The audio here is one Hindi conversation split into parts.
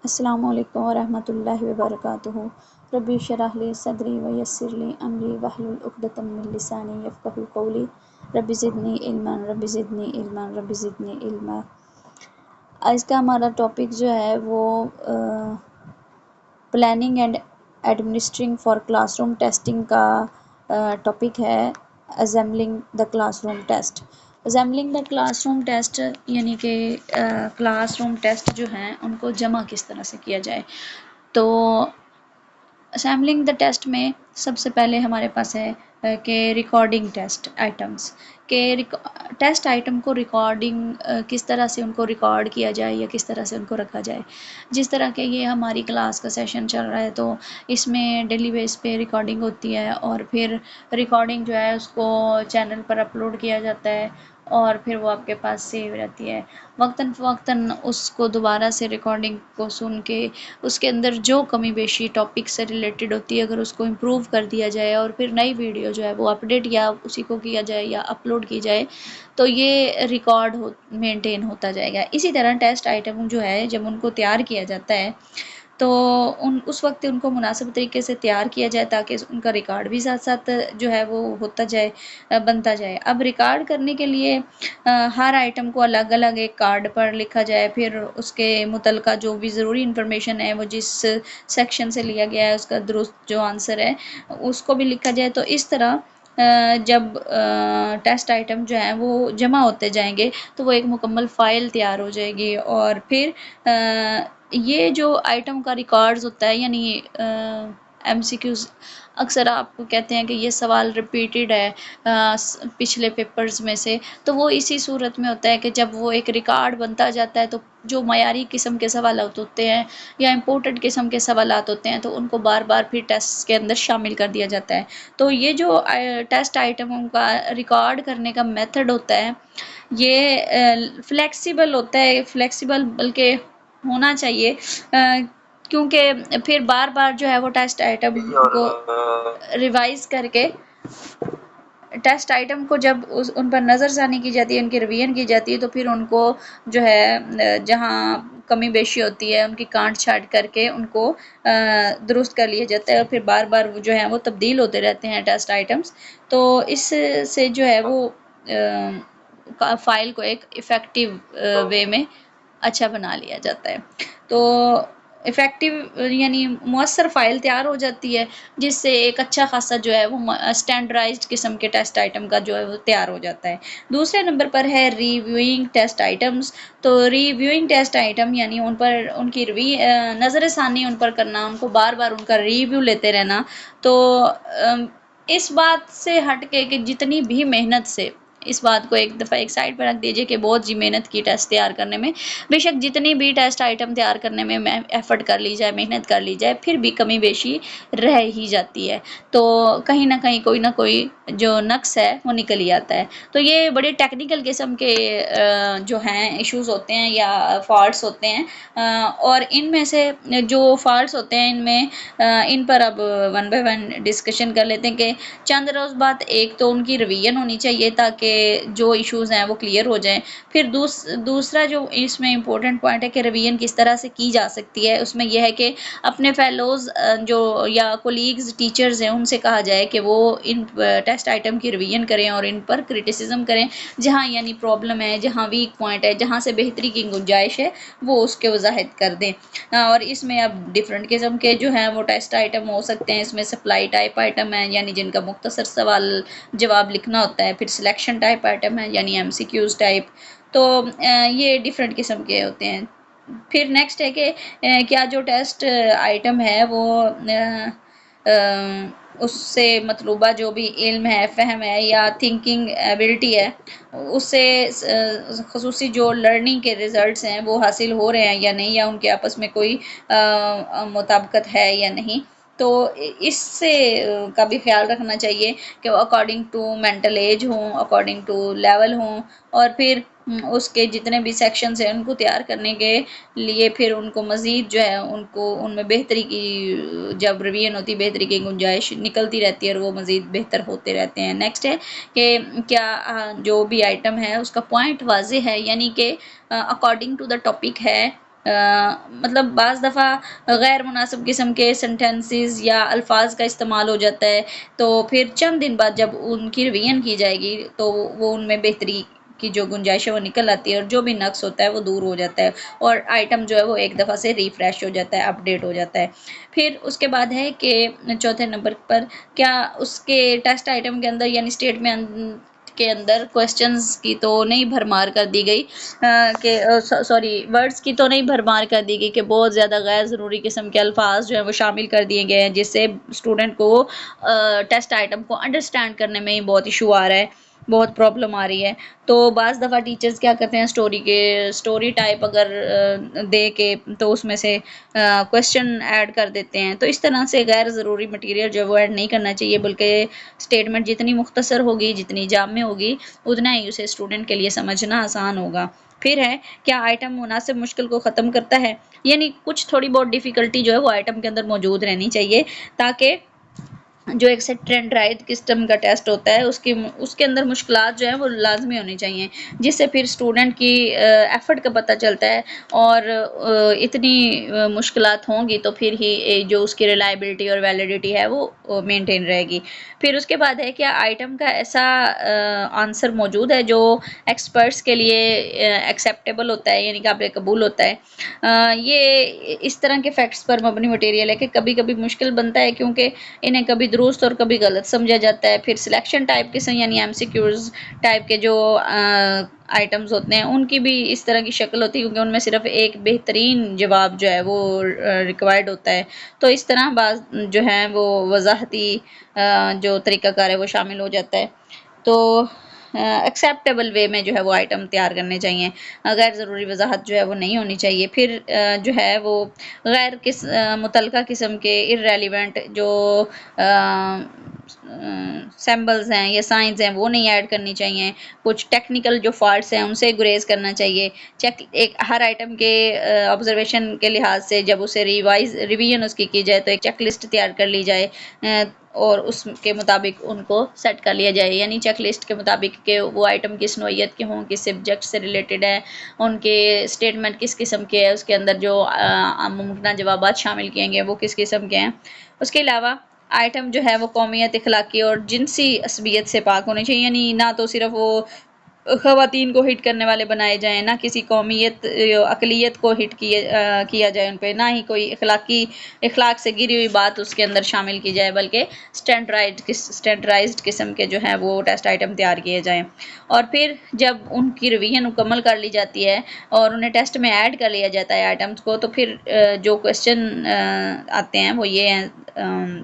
अस्सलामुअलैकुम वरहमतुल्लाहि वबरकातुहू। रब्बि इश्रह ली सदरी व यस्सिर ली अमरी वहलुल उक़दतम मिन लिसानी यफ़क़हू क़ौली। Rabbi ज़िदनी इल्मन rabbi ज़िदनी इल्मन rabbi ज़िदनी इल्मा। आज का हमारा टॉपिक जो है वो planning and administering for classroom testing का टॉपिक है। Assembling the classroom test. Assembling the classroom test यानी कि क्लासरूम टेस्ट जो हैं उनको जमा किस तरह से किया जाए। तो असेंबलिंग द टेस्ट में सबसे पहले हमारे पास है कि रिकॉर्डिंग टेस्ट आइटम्स के टेस्ट आइटम को रिकॉर्डिंग किस तरह से उनको रिकॉर्ड किया जाए या किस तरह से उनको रखा जाए। जिस तरह के ये हमारी क्लास का सेशन चल रहा है तो इसमें डेली बेस पे रिकॉर्डिंग होती है और फिर रिकॉर्डिंग जो है उसको चैनल पर अपलोड किया जाता है और फिर वो आपके पास सेव रहती है। वक्तन फ़वक्तन उसको दोबारा से रिकॉर्डिंग को सुन के उसके अंदर जो कमी बेशी टॉपिक से रिलेटेड होती है अगर उसको इम्प्रूव कर दिया जाए और फिर नई वीडियो जो है वो अपडेट या उसी को किया जाए या अपलोड की जाए तो ये रिकॉर्ड मेंटेन होता जाएगा। इसी तरह टेस्ट आइटम जो है जब उनको तैयार किया जाता है तो उस वक्त उनको मुनासिब तरीके से तैयार किया जाए ताकि उनका रिकॉर्ड भी साथ साथ जो है वो होता जाए बनता जाए। अब रिकॉर्ड करने के लिए हर आइटम को अलग अलग एक कार्ड पर लिखा जाए, फिर उसके मुतलका जो भी ज़रूरी इन्फॉर्मेशन है वो जिस सेक्शन से लिया गया है उसका दुरुस्त जो आंसर है उसको भी लिखा जाए। तो इस तरह जब टेस्ट आइटम जो हैं वो जमा होते जाएंगे तो वो एक मुकम्मल फ़ाइल तैयार हो जाएगी और फिर ये जो आइटम का रिकॉर्ड्स होता है यानी MCQs अक्सर आपको कहते हैं कि ये सवाल रिपीटेड है पिछले पेपर्स में से, तो वो इसी सूरत में होता है कि जब वो एक रिकॉर्ड बनता जाता है तो जो मयारी किस्म के सवालात होते हैं या इम्पोर्टेंट किस्म के सवालात होते हैं तो उनको बार बार फिर टेस्ट के अंदर शामिल कर दिया जाता है। तो ये जो टेस्ट आइटमों का रिकॉर्ड करने का मेथड होता है ये फ्लेक्सिबल होता है, फ्लेक्सिबल बल्कि होना चाहिए क्योंकि फिर बार बार जो है वो टेस्ट आइटम को रिवाइज करके टेस्ट आइटम को जब उन पर नज़रसानी की जाती है, उनकी रिवीजन की जाती है तो फिर उनको जो है जहाँ कमी बेशी होती है उनकी काट छाँट करके उनको दुरुस्त कर लिया जाता है और फिर बार बार जो है वो तब्दील होते रहते हैं टेस्ट आइटम्स। तो इससे जो है वो फ़ाइल को एक इफ़ेक्टिव वे में अच्छा बना लिया जाता है। तो इफ़ेक्टिव यानी मुअस्सर फ़ाइल तैयार हो जाती है जिससे एक अच्छा खासा जो है वो स्टैंडर्डाइज्ड किस्म के टेस्ट आइटम का जो है वो तैयार हो जाता है। दूसरे नंबर पर है रिव्यूइंग टेस्ट आइटम्स। तो रिव्यूइंग टेस्ट आइटम यानी उन पर उनकी नज़रसानी उन पर करना, उनको बार बार उनका रिव्यू लेते रहना। तो इस बात से हट के कि जितनी भी मेहनत से इस बात को एक दफ़ा एक साइड पर रख दीजिए कि बहुत जी मेहनत की टेस्ट तैयार करने में, बेशक जितनी भी टेस्ट आइटम तैयार करने में एफ़र्ट कर ली जाए, मेहनत कर ली जाए, फिर भी कमी बेशी रह ही जाती है। तो कहीं ना कहीं कोई ना कोई जो नक्स है वो निकल ही आता है। तो ये बड़े टेक्निकल किस्म के जो हैं इश्यूज़ होते हैं या फॉल्ट्स होते हैं और इनमें से जो फॉल्ट्स होते हैं इनमें इन पर अब वन बाय वन डिस्कशन कर लेते हैं कि चंद रोज़ बाद एक तो उनकी रिवीजन होनी चाहिए ताकि जो इश्यूज़ हैं वो क्लियर हो जाएं। फिर दूसरा जो इसमें इम्पोर्टेंट पॉइंट है कि रिवीजन किस तरह से की जा सकती है, उसमें यह है कि अपने फेलोज़ जो या कोलीग्स टीचर्स हैं उनसे कहा जाए कि वो इन टेस्ट आइटम की रिवीजन करें और इन पर क्रिटिसिज्म करें, जहाँ यानी प्रॉब्लम है, जहाँ वीक पॉइंट है, जहाँ से बेहतरी की गुंजाइश है वो उसके वजाहत कर दें। और इसमें अब डिफरेंट किस्म के जो हैं वो टेस्ट आइटम हो सकते हैं। इसमें सप्लाई टाइप आइटम है यानी जिनका मुख्तसर सवाल जवाब लिखना होता है, फिर सिलेक्शन टाइप आइटम है यानी MCQs टाइप। तो ये डिफरेंट किस्म के होते हैं। फिर नेक्स्ट है कि क्या जो टेस्ट आइटम है वो उससे मतलूबा जो भी इल्म है, फ़हम है या थिंकिंग एबिलिटी है उससे ख़ुसूसी जो लर्निंग के रिज़ल्ट्स हैं वो हासिल हो रहे हैं या नहीं, या उनके आपस में कोई मुताबिकत है या नहीं। तो इससे का भी ख्याल रखना चाहिए कि वो अकॉर्डिंग टू मेंटल एज हों, अकॉर्डिंग टू लेवल हों और फिर उसके जितने भी सेक्शंस हैं उनको तैयार करने के लिए फिर उनको मज़ीद जो है उनको उनमें बेहतरी की जब रिवीजन होती है बेहतरी की गुंजाइश निकलती रहती है और वो मज़ीद बेहतर होते रहते हैं। नेक्स्ट है कि क्या जो भी आइटम है उसका पॉइंट वाज़ेह है यानी कि अकॉर्डिंग टू द टॉपिक है मतलब बाज़ दफ़ा गैर मुनासिब किस्म के सेंटेंसेस या अल्फाज का इस्तेमाल हो जाता है, तो फिर चंद दिन बाद जब उनकी रिवीजन की जाएगी तो वो उनमें बेहतरी की जो गुंजाइश है वो निकल आती है और जो भी नक्स होता है वो दूर हो जाता है और आइटम जो है वो एक दफ़ा से रिफ्रेश हो जाता है, अपडेट हो जाता है। फिर उसके बाद है कि चौथे नंबर पर क्या उसके टेस्ट आइटम के अंदर यानी स्टेटमेंट के अंदर क्वेश्चंस की तो नहीं भरमार कर दी गई कि सॉरी वर्ड्स की तो नहीं भरमार कर दी गई कि बहुत ज़्यादा गैर ज़रूरी किस्म के अल्फाज जो है वो शामिल कर दिए गए हैं जिससे स्टूडेंट को टेस्ट आइटम को अंडरस्टैंड करने में ही बहुत इशू आ रहा है, बहुत प्रॉब्लम आ रही है। तो बाज़ दफ़ा टीचर्स क्या करते हैं स्टोरी टाइप अगर दे के तो उसमें से क्वेश्चन ऐड कर देते हैं, तो इस तरह से गैर ज़रूरी मटेरियल जो है वो ऐड नहीं करना चाहिए, बल्कि स्टेटमेंट जितनी मुख्तसर होगी, जितनी जामे होगी, उतना ही उसे स्टूडेंट के लिए समझना आसान होगा। फिर है क्या आइटम मुनासिब मुश्किल को ख़त्म करता है, यानी कुछ थोड़ी बहुत डिफ़िकल्टी जो है वो आइटम के अंदर मौजूद रहनी चाहिए ताकि जो एक स्टैंडर्डाइज्ड किस्म का टेस्ट होता है उसके अंदर मुश्किलात जो है वो लाजमी होनी चाहिए, जिससे फिर स्टूडेंट की एफर्ट का पता चलता है और इतनी मुश्किलात होंगी तो फिर ही जो उसकी रिलायबिलिटी और वैलिडिटी है वो मेंटेन रहेगी। फिर उसके बाद है क्या आइटम का ऐसा आंसर मौजूद है जो एक्सपर्ट्स के लिए एक्सेप्टेबल होता है, यानी काबिल कबूल होता है। ये इस तरह के फैक्ट्स पर मबनी मटेरियल है कि कभी कभी मुश्किल बनता है क्योंकि इन्हें कभी दुरुस्त और कभी गलत समझा जाता है। फिर सिलेक्शन टाइप के यानी एमसीक्यूज टाइप के जो आइटम्स होते हैं उनकी भी इस तरह की शक्ल होती है क्योंकि उनमें सिर्फ एक बेहतरीन जवाब जो है वो रिक्वायर्ड होता है। तो इस तरह बाज़ जो है वो वजाहती जो तरीक़ाकार है वो शामिल हो जाता है। तो एक्सेप्टेबल वे में जो है वो आइटम तैयार करने चाहिए, गैर ज़रूरी वजाहत जो है वो नहीं होनी चाहिए। फिर जो है वो गैर मुतलका किस्म के इर्रेलिवेंट जो सिंबल्स हैं या साइंस हैं वो नहीं ऐड करनी चाहिए। कुछ टेक्निकल जो फॉल्ट्स हैं उनसे गुरेज करना चाहिए। एक हर आइटम के ऑब्जर्वेशन के लिहाज से जब उसे रिवीजन उसकी की जाए तो एक चेकलिस्ट तैयार कर ली जाए और उसके मुताबिक उनको सेट कर लिया जाए, यानी चेक लिस्ट के मुताबिक के वो आइटम किस नोयत के हों, किस सब्जेक्ट से रिलेटेड है, उनके स्टेटमेंट किस किस्म के है, उसके अंदर जो मुमकिन जवाब शामिल किए गए वो किस किस्म के हैं। उसके अलावा आइटम जो है वो कौमियत, इखलाकी और जिनसी असबियत से पाक होने चाहिए, यानी ना तो सिर्फ वो ख़वातीन को हिट करने वाले बनाए जाएँ, ना किसी कौमियत अक़लियत को हिट किया जाए उन पे, ना ही कोई इखलाक से गिरी हुई बात उसके अंदर शामिल की जाए, बल्कि स्टैंडर्डाइज्ड किस्म के जो हैं वो टेस्ट आइटम तैयार किए जाएँ। और फिर जब उनकी रिवीजन मुकम्मल कर ली जाती है और उन्हें टेस्ट में ऐड कर लिया जाता है आइटम्स को, तो फिर जो क्वेश्चन आते हैं वो ये हैं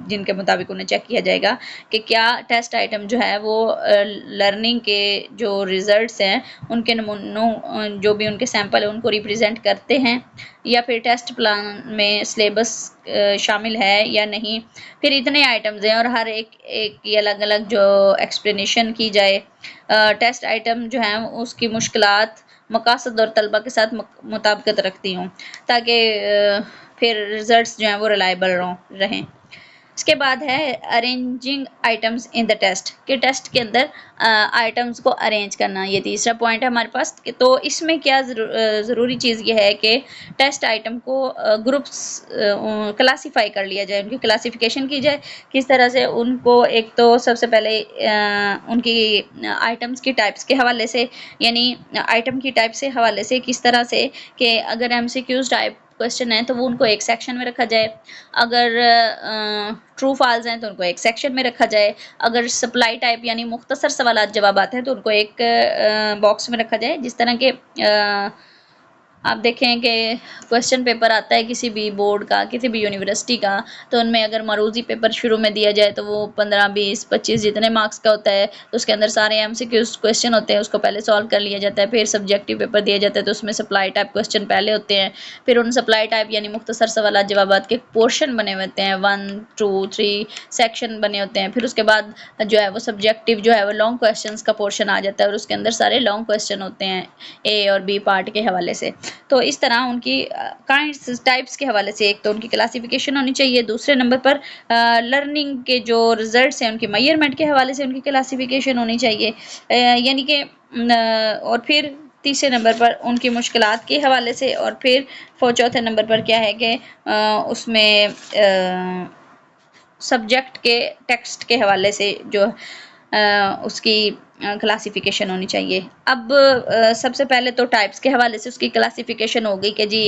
जिनके मुताबिक उन्हें चेक किया जाएगा कि क्या टेस्ट आइटम जो है वो लर्निंग के जो रिजल्ट्स हैं उनके नमूनों जो भी उनके सैंपल है उनको रिप्रेजेंट करते हैं या फिर टेस्ट प्लान में सिलेबस शामिल है या नहीं। फिर इतने आइटम्स हैं और हर एक की अलग अलग जो एक्सप्लेनेशन की जाए। टेस्ट आइटम जो हैं उसकी मुश्किलात मकासद और तलबा के साथ मुताबिकत रखती हूँ ताकि फिर रिजल्ट्स जो हैं वो रिलायबल रहें। इसके बाद है arranging items in the test, कि टेस्ट के अंदर आइटम्स को अरेंज करना, ये तीसरा पॉइंट है हमारे पास। तो इसमें क्या ज़रूरी चीज़ ये है कि टेस्ट आइटम को ग्रुप्स क्लासीफाई कर लिया जाए, उनकी क्लासिफिकेशन की जाए। किस तरह से उनको, एक तो सबसे पहले उनकी आइटम्स की टाइप्स के हवाले से, यानी आइटम की टाइप से हवाले से किस तरह से कि अगर एमसीक्यूज टाइप क्वेश्चन है तो वो उनको एक सेक्शन में रखा जाए, अगर ट्रू फॉल्स हैं तो उनको एक सेक्शन में रखा जाए, अगर सप्लाई टाइप यानी मुख्तसर सवालात जवाबात हैं तो उनको एक बॉक्स में रखा जाए। जिस तरह के आप देखें कि क्वेश्चन पेपर आता है किसी भी बोर्ड का, किसी भी यूनिवर्सिटी का, तो उनमें अगर मरूज़ी पेपर शुरू में दिया जाए तो वो 15, 20, 25 जितने मार्क्स का होता है तो उसके अंदर सारे एमसीक्यूज क्वेश्चन होते हैं, उसको पहले सॉल्व कर लिया जाता है। फिर सब्जेक्टिव पेपर दिया जाता है तो उसमें सप्लाई टाइप क्वेश्चन पहले होते हैं, फिर उन सप्लाई टाइप यानी मुख्तसर सवालात जवाबात के पोर्शन बने होते हैं, 1, 2, 3 सेक्शन बने होते हैं। फिर उसके बाद जो है वो सब्जेक्टिव जो है वो लॉन्ग क्वेश्चन का पोर्शन आ जाता है और उसके अंदर सारे लॉन्ग क्वेश्चन होते हैं ए और बी पार्ट के हवाले से। तो इस तरह उनकी काइंड्स टाइप्स के हवाले से एक तो उनकी क्लासिफिकेशन होनी चाहिए, दूसरे नंबर पर लर्निंग के जो रिजल्ट्स हैं उनकी मेजरमेंट के हवाले से उनकी क्लासिफिकेशन होनी चाहिए, यानी कि और फिर तीसरे नंबर पर उनकी मुश्किलात के हवाले से, और फिर चौथे नंबर पर क्या है कि उसमें सब्जेक्ट के टेक्स्ट के हवाले से जो उसकी क्लासिफिकेशन होनी चाहिए। अब सबसे पहले तो टाइप्स के हवाले से उसकी क्लासिफिकेशन हो गई कि जी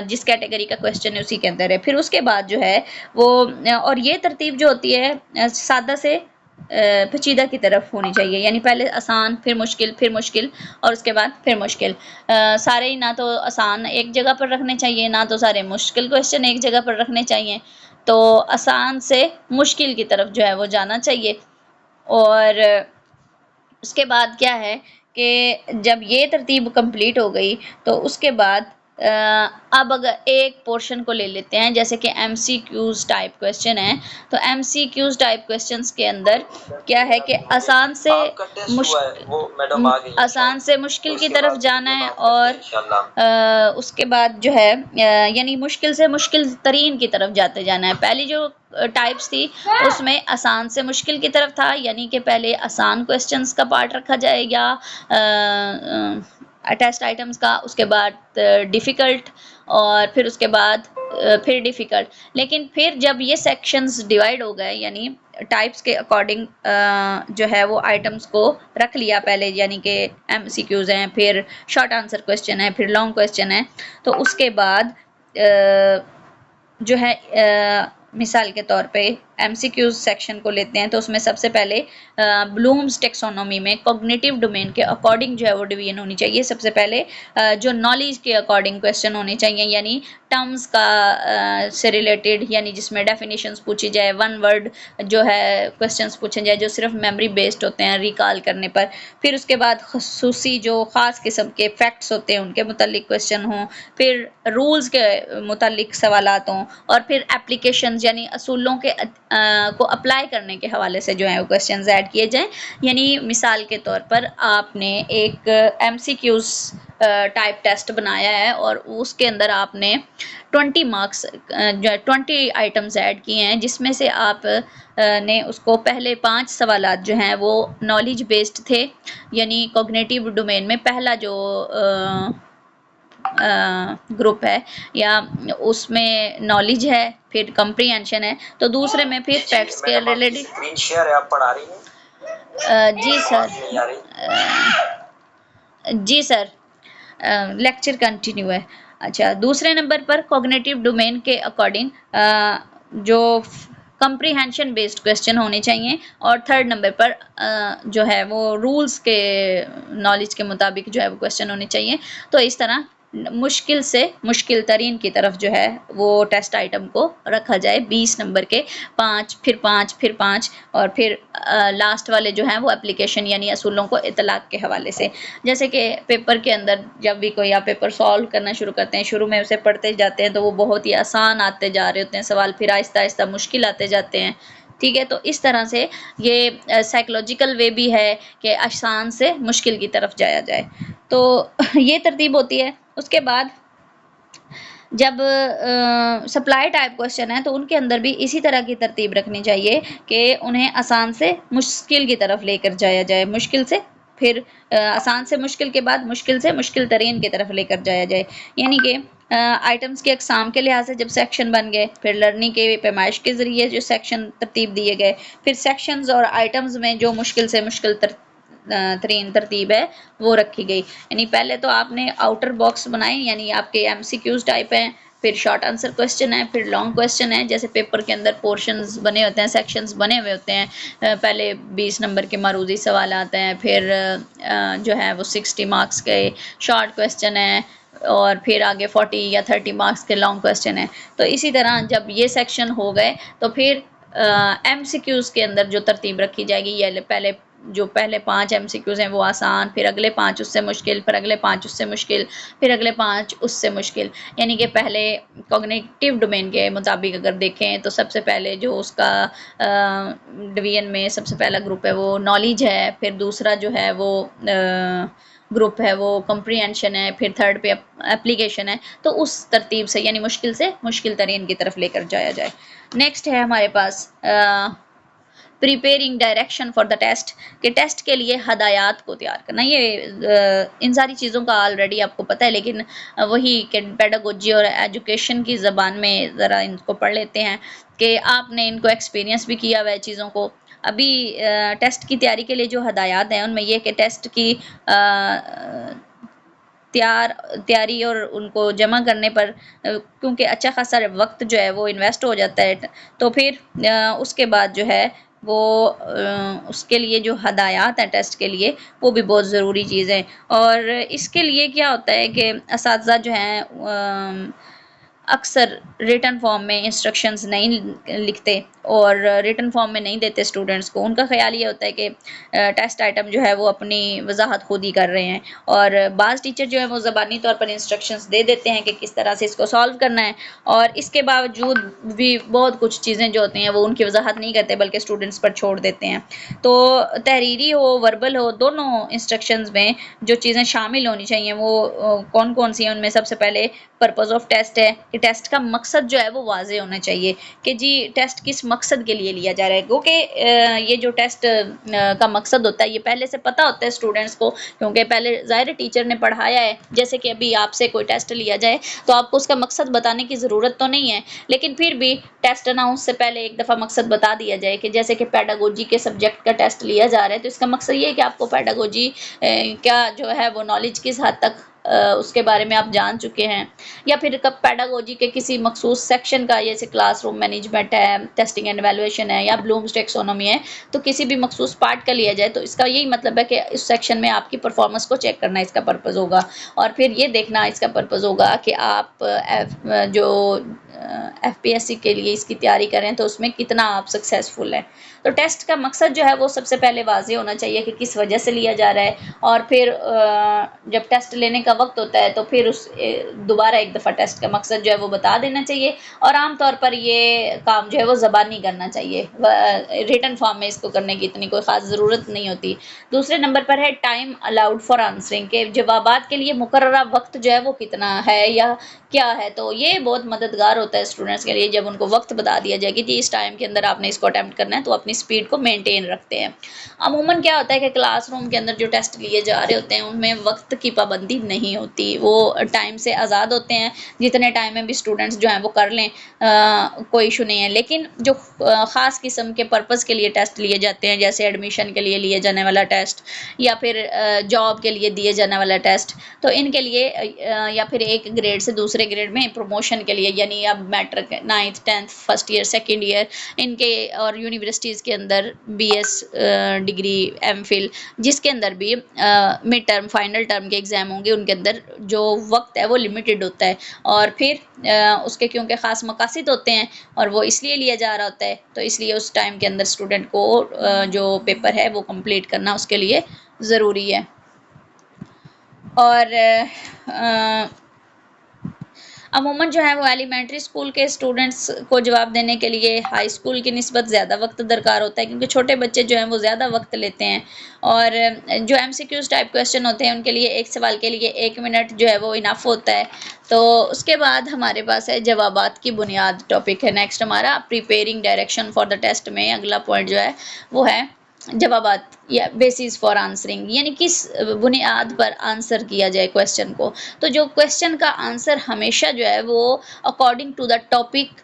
जिस कैटेगरी का क्वेश्चन है उसी के अंदर है। फिर उसके बाद जो है वो और ये तरतीब जो होती है सादा से पेचीदा की तरफ होनी चाहिए, यानी पहले आसान, फिर मुश्किल और उसके बाद फिर मुश्किल। सारे ही ना तो आसान एक जगह पर रखने चाहिए, ना तो सारे मुश्किल क्वेश्चन एक जगह पर रखने चाहिए। तो आसान से मुश्किल की तरफ जो है वो जाना चाहिए। और उसके बाद क्या है कि जब ये तरतीब कंप्लीट हो गई तो उसके बाद अब अगर एक पोर्शन को ले लेते हैं, जैसे कि एमसीक्यूज टाइप क्वेश्चन है, तो एमसीक्यूज टाइप क्वेश्चंस के अंदर क्या है कि आसान से मुश्किल की तरफ जाना है, और उसके बाद जो है यानी मुश्किल से मुश्किल तरीन की तरफ जाते जाना है। पहली जो टाइप्स थी उसमें आसान से मुश्किल की तरफ था, यानी कि पहले आसान क्वेश्चंस का पार्ट रखा जाएगा टेस्ट आइटम्स का, उसके बाद डिफ़िकल्ट, और फिर उसके बाद फिर डिफ़िकल्ट। लेकिन फिर जब ये सेक्शंस डिवाइड हो गए, यानी टाइप्स के अकॉर्डिंग जो है वो आइटम्स को रख लिया पहले, यानी कि एमसीक्यूज हैं, फिर शॉर्ट आंसर क्वेश्चन है, फिर लॉन्ग क्वेश्चन है, तो उसके बाद जो है मिसाल के तौर पे एमसीक्यूज सेक्शन को लेते हैं, तो उसमें सबसे पहले ब्लूम्स टेक्सोनोमी में कॉग्निटिव डोमेन के अकॉर्डिंग जो है वो डिवीजन होनी चाहिए। सबसे पहले जो नॉलेज के अकॉर्डिंग क्वेश्चन होने चाहिए, यानी टर्म्स का से रिलेटेड, यानी जिसमें डेफिनेशंस पूछी जाए, वन वर्ड जो है क्वेश्चंस पूछे जाए जो सिर्फ मेमोरी बेस्ड होते हैं रिकॉल करने पर। फिर उसके बाद खसूसी जो ख़ास किस्म के फैक्ट्स होते हैं उनके मुतालिक क्वेश्चन हों, फिर रूल्स के मुतालिक सवालात हों, और फिर एप्लीकेशंस यानी असूलों के को अप्लाई करने के हवाले से जो है वो क्वेश्चंस ऐड किए जाएं। यानी मिसाल के तौर पर आपने एक एमसीक्यूज टाइप टेस्ट बनाया है और उसके अंदर आपने 20 मार्क्स 20 आइटम्स ऐड किए हैं, जिसमें से आप ने उसको पहले 5 सवालात जो हैं वो नॉलेज बेस्ड थे, यानी कॉग्निटिव डोमेन में पहला जो ग्रुप है या उसमें नॉलेज है, फिर कंप्रीहेंशन है, तो दूसरे में फिर फैक्ट्स के रिलेटेड। स्क्रीन शेयर है, आप पढ़ा रही हैं? जी सर, जी सर, लेक्चर कंटिन्यू है। अच्छा, दूसरे नंबर पर कॉग्निटिव डोमेन के अकॉर्डिंग जो कंप्रीहेंशन बेस्ड क्वेश्चन होने चाहिए, और थर्ड नंबर पर जो है वो रूल्स के नॉलेज के मुताबिक जो है वो क्वेश्चन होने चाहिए। तो इस तरह मुश्किल से मुश्किल तरीन की तरफ जो है वो टेस्ट आइटम को रखा जाए। 20 नंबर के 5, फिर 5, फिर 5, और फिर लास्ट वाले जो हैं वो एप्लीकेशन यानी असूलों को इतलाक के हवाले से। जैसे कि पेपर के अंदर जब भी कोई आप पेपर सॉल्व करना शुरू करते हैं, शुरू में उसे पढ़ते जाते हैं तो वो बहुत ही आसान आते जा रहे होते हैं सवाल, फिर आहिस्ता आहिस्ता मुश्किल आते जाते हैं। ठीक है, तो इस तरह से ये साइकोलॉजिकल वे भी है कि आसान से मुश्किल की तरफ जाया जाए। तो ये तरतीब होती है। उसके बाद जब सप्लाई टाइप क्वेश्चन है तो उनके अंदर भी इसी तरह की तरतीब रखनी चाहिए कि उन्हें आसान से मुश्किल की तरफ लेकर जाया जाए, मुश्किल से फिर आसान से मुश्किल के बाद मुश्किल से मुश्किल तरीन की तरफ लेकर जाया जाए। यानी कि आइटम्स के अक़साम के लिहाज से जब सेक्शन बन गए, फिर लर्निंग के पैमाइश के ज़रिए जो सेक्शन तरतीब दिए गए, फिर सेक्शंस और आइटम्स में जो मुश्किल से मुश्किल तरीन तरतीब है वो रखी गई। यानी पहले तो आपने आउटर बॉक्स बनाए, यानी आपके एमसीक्यूज टाइप हैं, फिर शॉर्ट आंसर क्वेश्चन है, फिर लॉन्ग क्वेश्चन है। जैसे पेपर के अंदर पोर्शंस बने होते हैं, सेक्शंस बने हुए होते हैं, पहले 20 नंबर के मारूजी सवाल आते हैं, फिर जो है वो 60 मार्क्स के शॉर्ट क्वेश्चन है, और फिर आगे 40 या 30 मार्क्स के लॉन्ग क्वेश्चन है। तो इसी तरह जब ये सेक्शन हो गए तो फिर एमसीक्यूज़ के अंदर जो तरतीब रखी जाएगी, ये पहले 5 एमसीक्यूज़ हैं वो आसान, फिर अगले 5 उससे मुश्किल, फिर अगले 5 उससे मुश्किल, फिर अगले 5 उससे मुश्किल। यानी कि पहले कॉग्निटिव डोमेन के मुताबिक अगर देखें तो सबसे पहले जो उसका डिवीजन में सबसे पहला ग्रुप है वो नॉलेज है, फिर दूसरा जो है वो ग्रुप है वो कंप्रीहेंशन है, फिर थर्ड पे एप्लीकेशन है। तो उस तरतीब से यानी मुश्किल से मुश्किल तरीन की तरफ लेकर जाया जाए। नेक्स्ट है हमारे पास preparing direction for the test, कि टेस्ट के लिए हदायत को तैयार करना। ये इन सारी चीज़ों का ऑलरेडी आपको पता है, लेकिन वही कि पेडागोजी और एजुकेशन की ज़बान में ज़रा इनको पढ़ लेते हैं कि आपने इनको एक्सपीरियंस भी किया हुआ है चीज़ों को। अभी टेस्ट की तैयारी के लिए जो हदायत हैं उनमें ये कि टेस्ट की तैयारी और उनको जमा करने पर क्योंकि अच्छा खासा वक्त जो है वो इन्वेस्ट हो जाता है, तो फिर उसके बाद जो है वो उसके लिए जो हदायत है टेस्ट के लिए वो भी बहुत ज़रूरी चीज़ है। और इसके लिए क्या होता है कि असातिज़ा जो हैं अक्सर रिटन फॉर्म में इंस्ट्रक्शंस नहीं लिखते और रिटन फॉर्म में नहीं देते स्टूडेंट्स को। उनका ख्याल ये होता है कि टेस्ट आइटम जो है वो अपनी वजाहत खुद ही कर रहे हैं, और बाज़ टीचर जो है वो ज़बानी तौर पर इंस्ट्रक्शंस दे देते हैं कि किस तरह से इसको सॉल्व करना है, और इसके बावजूद भी बहुत कुछ चीज़ें जो होती हैं वो उनकी वजाहत नहीं करते बल्कि स्टूडेंट्स पर छोड़ देते हैं। तो तहरीरी हो वर्बल हो दोनों इंस्ट्रक्शंस में जो चीज़ें शामिल होनी चाहिए वो कौन कौन सी हैं, उनमें सबसे पहले पर्पज़ ऑफ टेस्ट है कि टेस्ट का मकसद जो है वो वाज़े होना चाहिए कि जी टेस्ट किस मकसद के लिए लिया जा रहा है, क्योंकि ये जो टेस्ट का मकसद होता है ये पहले से पता होता है स्टूडेंट्स को, क्योंकि पहले ज़ाहिर टीचर ने पढ़ाया है। जैसे कि अभी आपसे कोई टेस्ट लिया जाए तो आपको उसका मकसद बताने की ज़रूरत तो नहीं है, लेकिन फिर भी टेस्ट अनाउंस से पहले एक दफ़ा मकसद बता दिया जाए कि जैसे कि पेडागोजी के सब्जेक्ट का टेस्ट लिया जा रहा है तो इसका मकसद ये है कि आपको पेडागोजी क्या जो है वो नॉलेज किस हद तक उसके बारे में आप जान चुके हैं, या फिर कब पेडागोजी के किसी मखसूस सेक्शन का जैसे क्लासरूम मैनेजमेंट है, टेस्टिंग एंड एवेलुएशन है या ब्लूम्स टेक्सोनॉमी है, तो किसी भी मखसूस पार्ट का लिया जाए तो इसका यही मतलब है कि इस सेक्शन में आपकी परफॉर्मेंस को चेक करना इसका पर्पज़ होगा, और फिर ये देखना इसका पर्पज़ होगा कि आप जो FPSC के लिए इसकी तैयारी करें तो उसमें कितना आप सक्सेसफुल हैं। तो टेस्ट का मकसद जो है वो सबसे पहले वाज़ेह होना चाहिए कि किस वजह से लिया जा रहा है, और फिर जब टेस्ट लेने का वक्त होता है तो फिर उस दोबारा एक दफ़ा टेस्ट का मकसद जो है वो बता देना चाहिए, और आम तौर पर ये काम जो है वो ज़बानी करना चाहिए, रिटन फॉर्म में इसको करने की इतनी कोई ख़ास ज़रूरत नहीं होती। दूसरे नंबर पर है टाइम अलाउड फॉर आंसरिंग, के जवाबात के लिए मुकर्ररा वक्त जो है वो कितना है या क्या है, तो ये बहुत मददगार होता है स्टूडेंट्स के लिए जब उनको वक्त बता दिया जाए कि जी इस टाइम के अंदर आपने इसको अटैम्प्ट करना है, तो अपनी स्पीड को मेंटेन रखते हैं। अमूमन क्या होता है कि क्लासरूम के अंदर जो टेस्ट लिए जा रहे होते हैं उनमें वक्त की पाबंदी नहीं होती, वो टाइम से आज़ाद होते हैं, जितने टाइम में भी स्टूडेंट्स जो हैं वो कर लें, कोई इशू नहीं है। लेकिन जो ख़ास किस्म के पर्पज़ के लिए टेस्ट लिए जाते हैं, जैसे एडमिशन के लिए लिए जाने वाला टेस्ट या फिर जॉब के लिए दिए जाने वाला टेस्ट, तो इनके लिए या फिर एक ग्रेड से दूसरे ग्रेड में प्रमोशन के लिए, यानी अब matric 9th 10th first year second year इनके, और यूनिवर्सिटीज़ के अंदर BS डिग्री MPhil जिसके अंदर भी मिड टर्म फाइनल टर्म के एग्ज़ाम होंगे उनके अंदर जो वक्त है वो लिमिटेड होता है, और फिर उसके क्योंकि ख़ास मकासद होते हैं और वो इसलिए लिया जा रहा होता है, तो इसलिए उस टाइम के अंदर स्टूडेंट को जो पेपर है वो कंप्लीट करना उसके लिए ज़रूरी है। और अमूमन जो है वो एलिमेंट्री स्कूल के स्टूडेंट्स को जवाब देने के लिए हाई स्कूल की निस्बत ज़्यादा वक्त दरकार होता है, क्योंकि छोटे बच्चे जो हैं वो ज़्यादा वक्त लेते हैं, और जो MCQs टाइप क्वेश्चन होते हैं उनके लिए एक सवाल के लिए 1 मिनट जो है वो इनफ होता है। तो उसके बाद हमारे पास है जवाबात की बुनियाद टॉपिक है नेक्स्ट हमारा preparing direction for the test में अगला पॉइंट जो है वो है जवाबात या बेसिस फॉर आंसरिंग, यानी किस बुनियाद पर आंसर किया जाए क्वेश्चन को। तो जो क्वेश्चन का आंसर हमेशा जो है वो अकॉर्डिंग टू द टॉपिक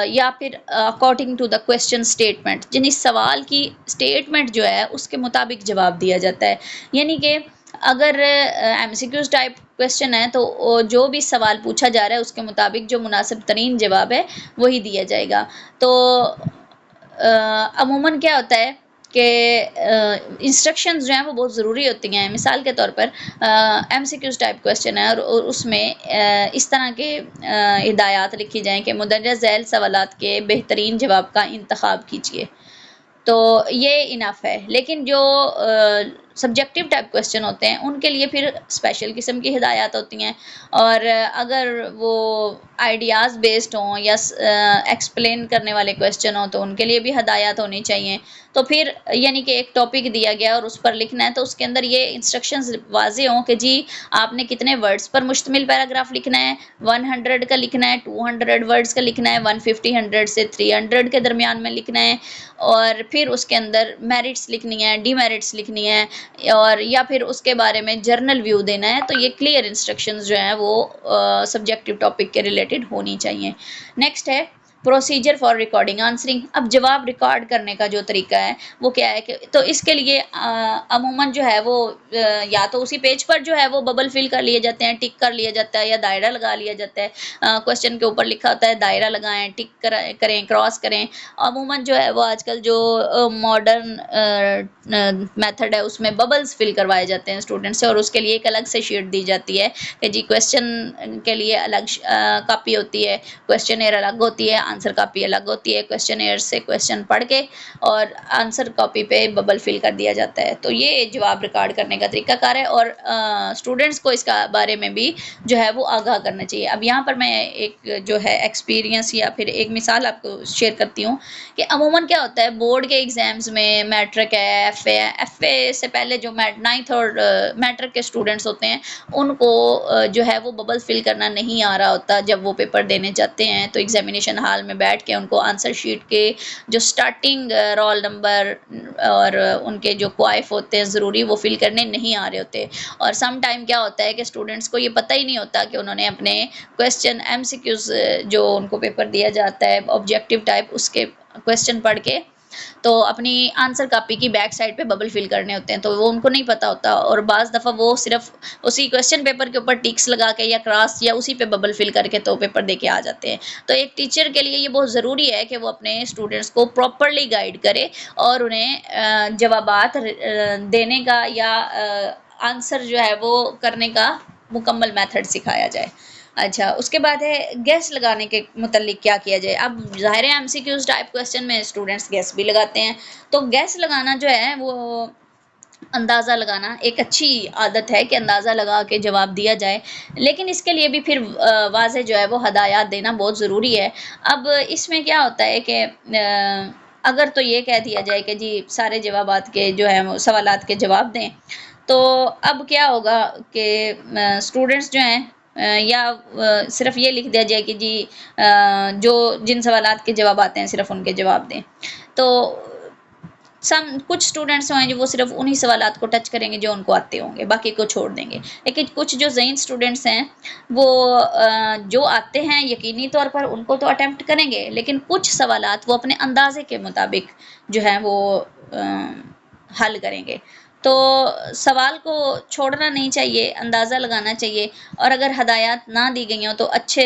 या फिर according to the question statement, यानी सवाल की स्टेटमेंट जो है उसके मुताबिक जवाब दिया जाता है। यानी कि अगर MCQs टाइप क्वेश्चन है तो जो भी सवाल पूछा जा रहा है उसके मुताबिक जो मुनासिब तरीन जवाब है वही दिया जाएगा। तो अमूमन क्या होता है कि इंस्ट्रक्शंस जो हैं वो बहुत ज़रूरी होती हैं। मिसाल के तौर पर MCQs टाइप क्वेश्चन है और उसमें इस तरह के हिदायत लिखी जाएँ कि मुंदरजा झैल सवालात के बेहतरीन जवाब का इंतखाब कीजिए, तो ये इनफ है। लेकिन जो सब्जेक्टिव टाइप क्वेश्चन होते हैं उनके लिए फिर स्पेशल किस्म की हिदायत होती हैं, और अगर वो आइडियाज़ बेस्ड हों या एक्सप्लेन करने वाले क्वेश्चन हों तो उनके लिए भी हिदायत होनी चाहिए। तो फिर यानी कि एक टॉपिक दिया गया और उस पर लिखना है, तो उसके अंदर ये इंस्ट्रक्शंस वाज़ेह हों कि जी आपने कितने वर्ड्स पर मुश्तमिल पैराग्राफ लिखना है, 100 का लिखना है, 200 वर्ड्स का लिखना है, 150 100 से 300 के दरमियान में लिखना है, और फिर उसके अंदर मेरिट्स लिखनी है, डीमेरिट्स लिखनी है, और या फिर उसके बारे में जर्नल व्यू देना है। तो ये क्लियर इंस्ट्रक्शंस जो हैं वो सब्जेक्टिव टॉपिक के रिलेटेड होनी चाहिए। नेक्स्ट है प्रोसीजर फॉर रिकॉर्डिंग आंसरिंग। अब जवाब रिकॉर्ड करने का जो तरीका है वो क्या है कि तो इसके लिए अमूमन जो है वो या तो उसी पेज पर जो है वो बबल फिल कर लिए जाते हैं, टिक कर लिया जाता है, या दायरा लगा लिया जाता है। क्वेश्चन के ऊपर लिखा होता है दायरा लगाएं, टिक करें, क्रॉस करें। अमूमन जो है वो आजकल जो मॉडर्न मेथड है उसमें बबल्स फिल करवाए जाते हैं स्टूडेंट से, और उसके लिए एक अलग से शीट दी जाती है कि जी क्वेश्चन के लिए अलग कॉपी होती है, क्वेश्चनर अलग होती है, आंसर कॉपी अलग होती है। क्वेश्चनर से क्वेश्चन पढ़ के और आंसर कॉपी पे बबल फिल कर दिया जाता है। तो ये जवाब रिकॉर्ड करने का तरीकाकार है, और स्टूडेंट्स को इसका बारे में भी जो है वो आगाह करना चाहिए। अब यहाँ पर मैं एक जो है एक्सपीरियंस या फिर एक मिसाल आपको शेयर करती हूँ कि अमूमन क्या होता है बोर्ड के एग्जाम्स में, मैट्रिक है, एफ ए से पहले जो 9th और मैट्रिक के स्टूडेंट्स होते हैं उनको जो है वो बबल फिल करना नहीं आ रहा होता। जब वो पेपर देने जाते हैं तो एग्जामिनेशन हॉल में बैठ के उनको आंसर शीट के जो स्टार्टिंग रोल नंबर और उनके जो क्वाइफ होते हैं ज़रूरी वो फिल करने नहीं आ रहे होते। और सम टाइम क्या होता है कि स्टूडेंट्स को ये पता ही नहीं होता कि उन्होंने अपने क्वेश्चन एमसीक्यूज जो उनको पेपर दिया जाता है ऑब्जेक्टिव टाइप उसके क्वेश्चन पढ़ के तो अपनी आंसर कॉपी की बैक साइड पे बबल फिल करने होते हैं, तो वो उनको नहीं पता होता, और बाज़ दफ़ा वो सिर्फ उसी क्वेश्चन पेपर के ऊपर टिक्स लगा के या क्रॉस या उसी पे बबल फिल करके तो पेपर दे के आ जाते हैं। तो एक टीचर के लिए ये बहुत ज़रूरी है कि वो अपने स्टूडेंट्स को प्रॉपरली गाइड करे और उन्हें जवाबात देने का या आंसर जो है वो करने का मुकम्मल मेथड सिखाया जाए। अच्छा, उसके बाद है गैस लगाने के मुतल्लिक क्या किया जाए। अब ज़ाहिर है एमसीक्यूज़ टाइप क्वेश्चन में स्टूडेंट्स गैस भी लगाते हैं, तो गैस लगाना जो है वो अंदाज़ा लगाना एक अच्छी आदत है कि अंदाज़ा लगा के जवाब दिया जाए, लेकिन इसके लिए भी फिर वाज़ेह जो है वो हदायत देना बहुत ज़रूरी है। अब इसमें क्या होता है कि अगर तो ये कह दिया जाए कि जी सारे जवाबात के जो है वो सवालात के जवाब दें, तो अब क्या होगा कि स्टूडेंट्स जो हैं या सिर्फ ये लिख दिया जाए कि जी जो जिन सवालात के जवाब आते हैं सिर्फ उनके जवाब दें। तो कुछ स्टूडेंट्स हैं जो वो सिर्फ उन्हीं सवालात को टच करेंगे जो उनको आते होंगे, बाकी को छोड़ देंगे। लेकिन कुछ जो ज़हीन स्टूडेंट्स हैं वो जो आते हैं यकीनी तौर पर उनको तो अटेम्प्ट करेंगे, लेकिन कुछ सवालात वो अपने अंदाजे के मुताबिक जो है वो हल करेंगे। तो सवाल को छोड़ना नहीं चाहिए, अंदाज़ा लगाना चाहिए, और अगर हदायत ना दी गई हों तो अच्छे